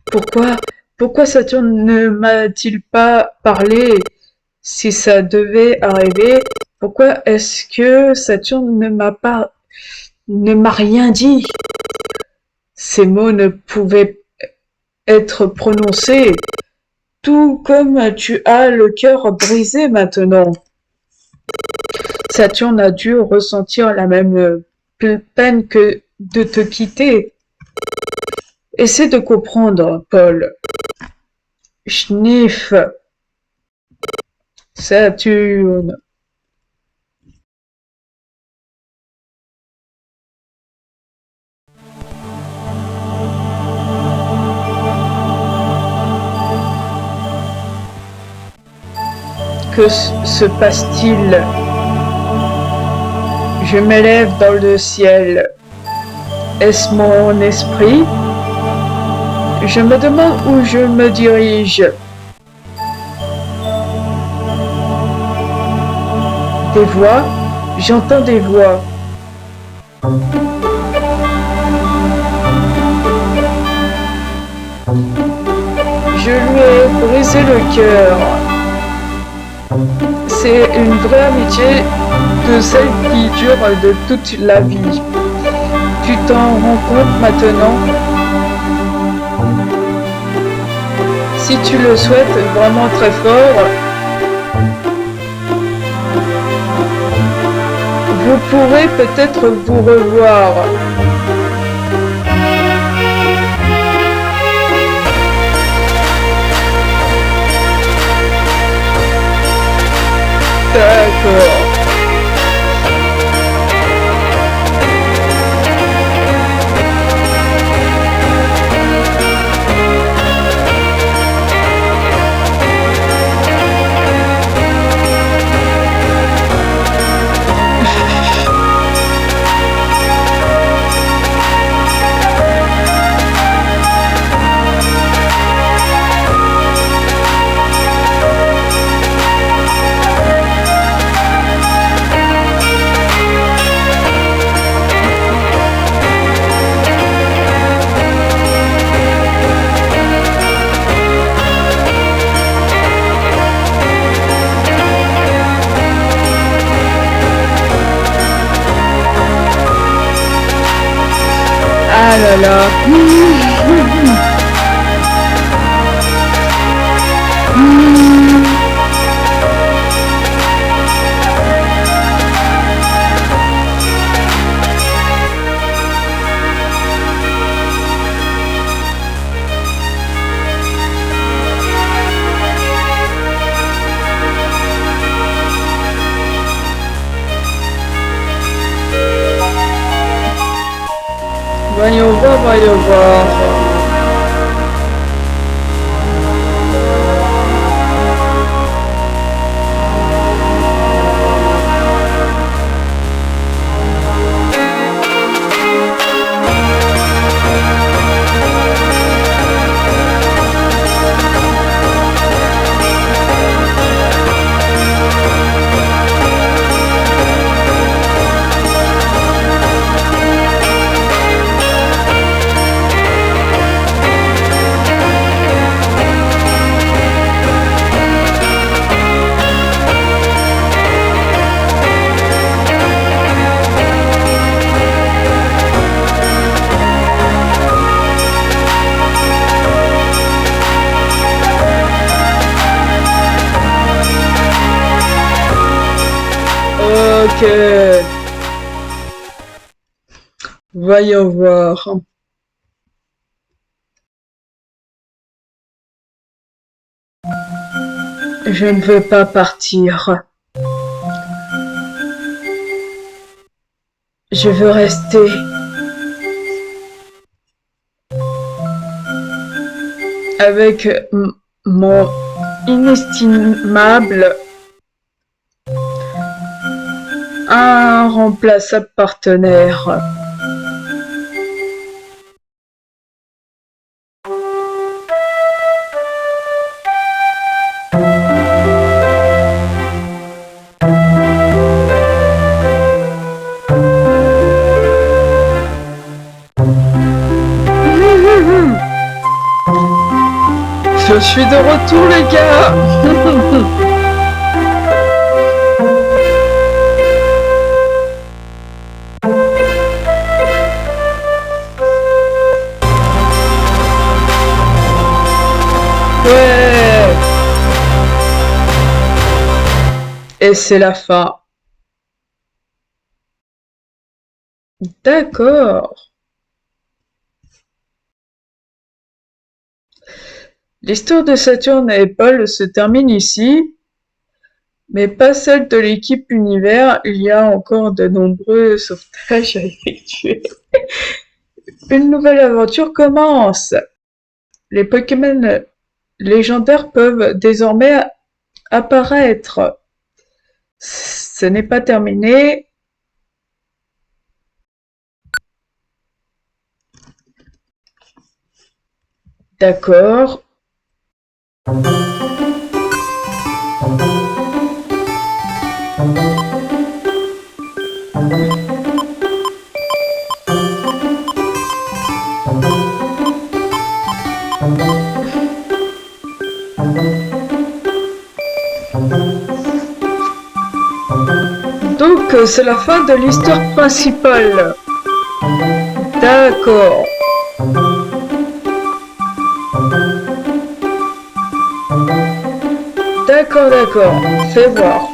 Pourquoi Saturne ne m'a-t-il pas parlé si ça devait arriver? Pourquoi est-ce que Saturne ne m'a rien dit? Ces mots ne pouvaient être prononcés, tout comme tu as le cœur brisé maintenant. Saturne a dû ressentir la même peine que de te quitter. Essaie de comprendre, Paul. Schniff. Saturne. Que se passe-t-il? Je m'élève dans le ciel. Est-ce mon esprit? Je me demande où je me dirige. Des voix? J'entends des voix. Je lui ai brisé le cœur. C'est une vraie amitié de celle qui dure de toute la vie. Tu t'en rends compte maintenant? Si tu le souhaites vraiment très fort, vous pourrez peut-être vous revoir. Ah là là. Voyons voir, voyons voir. Ok. Voyons voir. Je ne veux pas partir. Je veux rester. Avec mon inestimable, irremplaçable partenaire. Je suis de retour, les gars. Ouais. Et c'est la fin. D'accord. L'histoire de Saturne et Paul se termine ici, mais pas celle de l'équipe Univers. Il y a encore de nombreux sauvetages à effectuer. Une nouvelle aventure commence. Les Pokémon légendaires peuvent désormais apparaître. Ce n'est pas terminé. D'accord. Donc, c'est la fin de l'histoire principale. D'accord. D'accord, d'accord. Fais voir.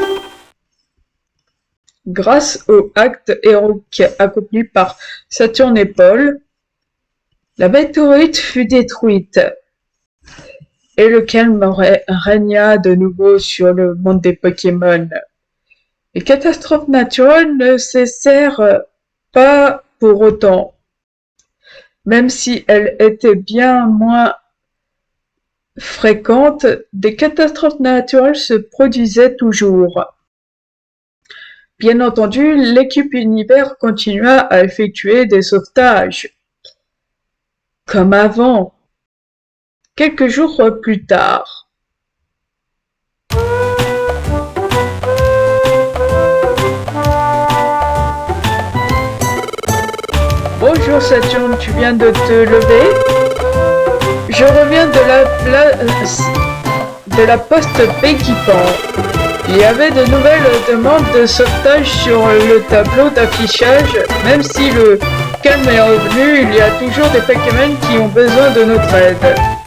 Grâce au acte héroïque accompli par Saturne et Paul, la météorite fut détruite et le calme régna de nouveau sur le monde des Pokémon. Les catastrophes naturelles ne cessèrent pas pour autant, même si elles étaient bien moins fréquentes, des catastrophes naturelles se produisaient toujours. Bien entendu, l'équipe Univers continua à effectuer des sauvetages, comme avant, quelques jours plus tard. Bonjour Saturne, tu viens de te lever? Je reviens de la poste Pékipan. Il y avait de nouvelles demandes de sauvetage sur le tableau d'affichage, même si le calme est revenu, il y a toujours des Pokémon qui ont besoin de notre aide.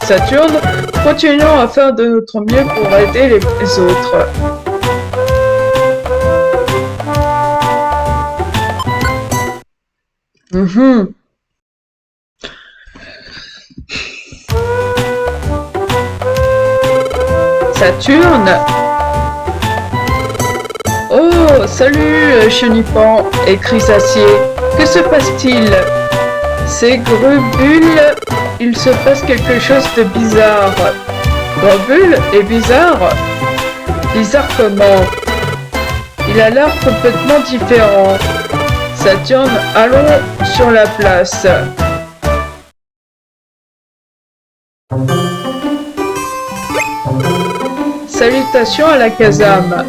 Saturne, continuons à faire de notre mieux pour aider les autres. Saturne. Oh, salut Chenipan et Chrysacier. Que se passe-t-il? C'est Grubule, il se passe quelque chose de bizarre. Grubule est bizarre? Bizarre comment? Il a l'air complètement différent. Saturne, allons sur la place. Salutations à la Kazam.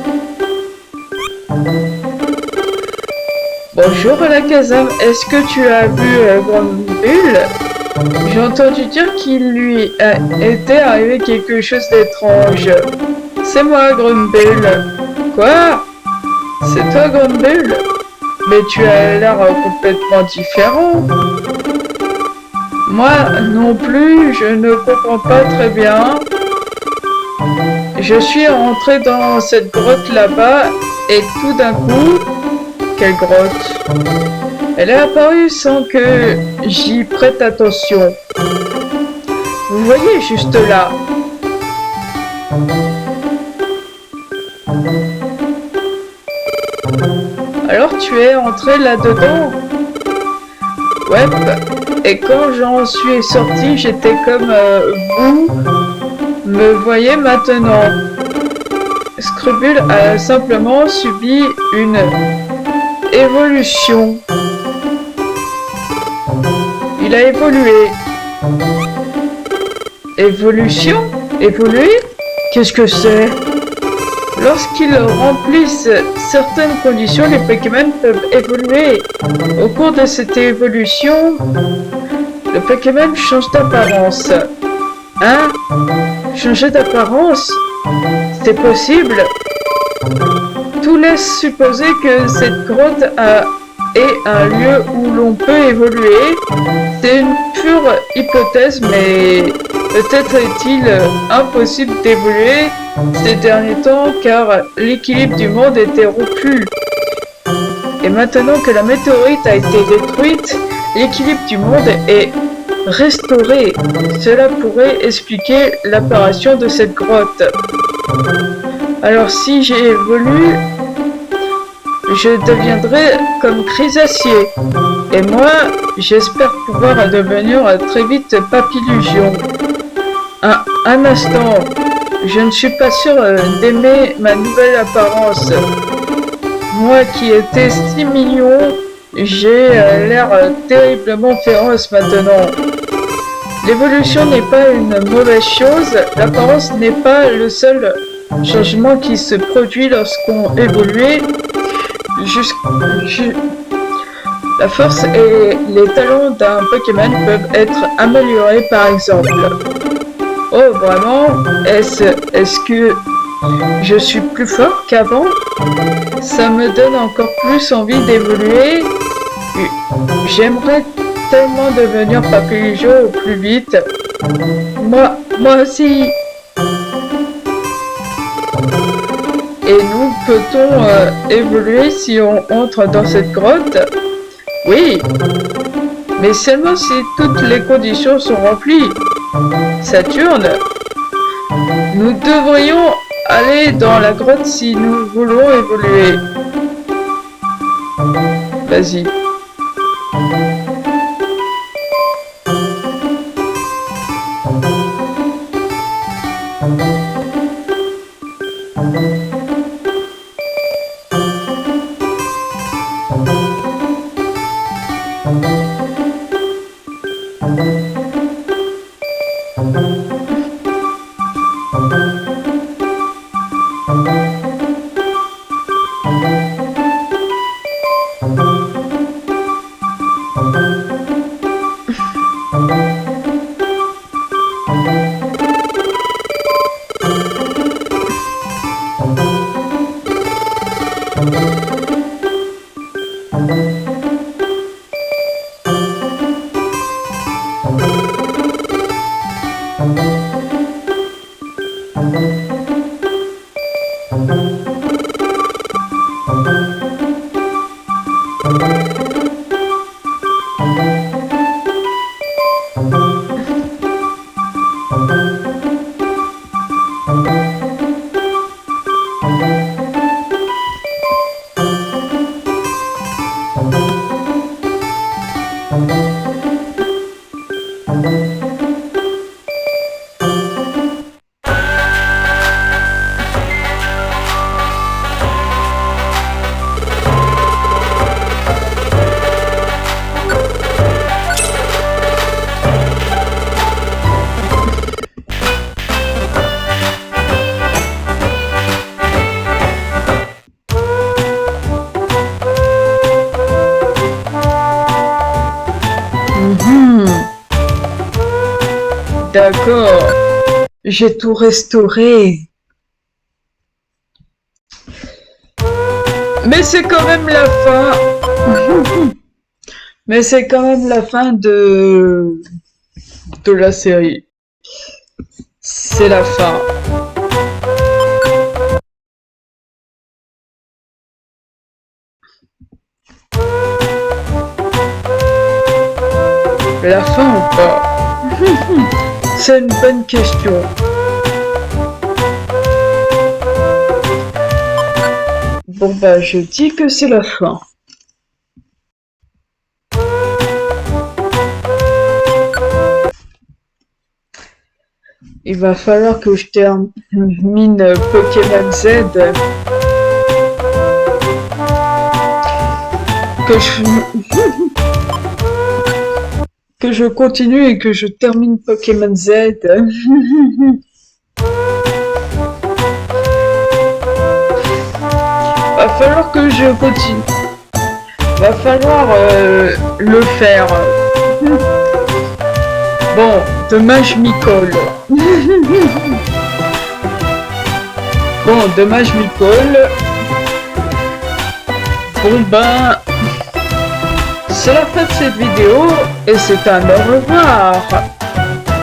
Bonjour à la Kazam, est-ce que tu as vu Grumbull? J'ai entendu dire qu'il lui était arrivé quelque chose d'étrange. C'est moi, Grumbull. Quoi? C'est toi, Grumbull? Mais tu as l'air complètement différent. Moi non plus, je ne comprends pas très bien. Je suis rentré dans cette grotte là-bas et tout d'un coup... Quelle grotte? Elle est apparue sans que j'y prête attention. Vous voyez juste là. Alors tu es entré là-dedans? Ouais. Et quand j'en suis sorti, j'étais comme vous me voyez maintenant. Scrubule a simplement subi une évolution. Il a évolué. Évolution? Évoluer? Qu'est-ce que c'est? Lorsqu'ils remplissent certaines conditions, les Pokémon peuvent évoluer. Au cours de cette évolution, le Pokémon change d'apparence. Hein? Changer d'apparence? C'est possible? Tout laisse supposer que cette grotte est un lieu où l'on peut évoluer. C'est une pure hypothèse, mais peut-être est-il impossible d'évoluer ces derniers temps car l'équilibre du monde était rompu. Et maintenant que la météorite a été détruite, l'équilibre du monde est restauré. Cela pourrait expliquer l'apparition de cette grotte. Alors si j'évolue, je deviendrai comme Chrysacier. Et moi, j'espère pouvoir devenir très vite Papillusion. Un instant, je ne suis pas sûr d'aimer ma nouvelle apparence. Moi qui étais si mignon, j'ai l'air terriblement féroce maintenant. L'évolution n'est pas une mauvaise chose, l'apparence n'est pas le seul changement qui se produit lorsqu'on évolue. La force et les talents d'un Pokémon peuvent être améliorés par exemple. Oh vraiment? Est-ce que je suis plus fort qu'avant? Ça me donne encore plus envie d'évoluer. J'aimerais tellement devenir Papillusion au plus vite. Moi aussi. Et nous, peut-on évoluer si on entre dans cette grotte? Oui, mais seulement si toutes les conditions sont remplies. Saturne, nous devrions aller dans la grotte si nous voulons évoluer. Vas-y. D'accord, j'ai tout restauré. Mais c'est quand même la fin. Mais c'est quand même la fin de la série. C'est la fin. La fin ou pas? C'est une bonne question. Bon bah je dis que c'est la fin. Il va falloir que je termine Pokémon Z. Que je continue et que je termine Pokémon Z. Va falloir que je continue. Va falloir le faire. Bon, demain je m'y colle. Bon, demain je m'y colle. Bon ben, c'est la fin de cette vidéo et c'est un au revoir.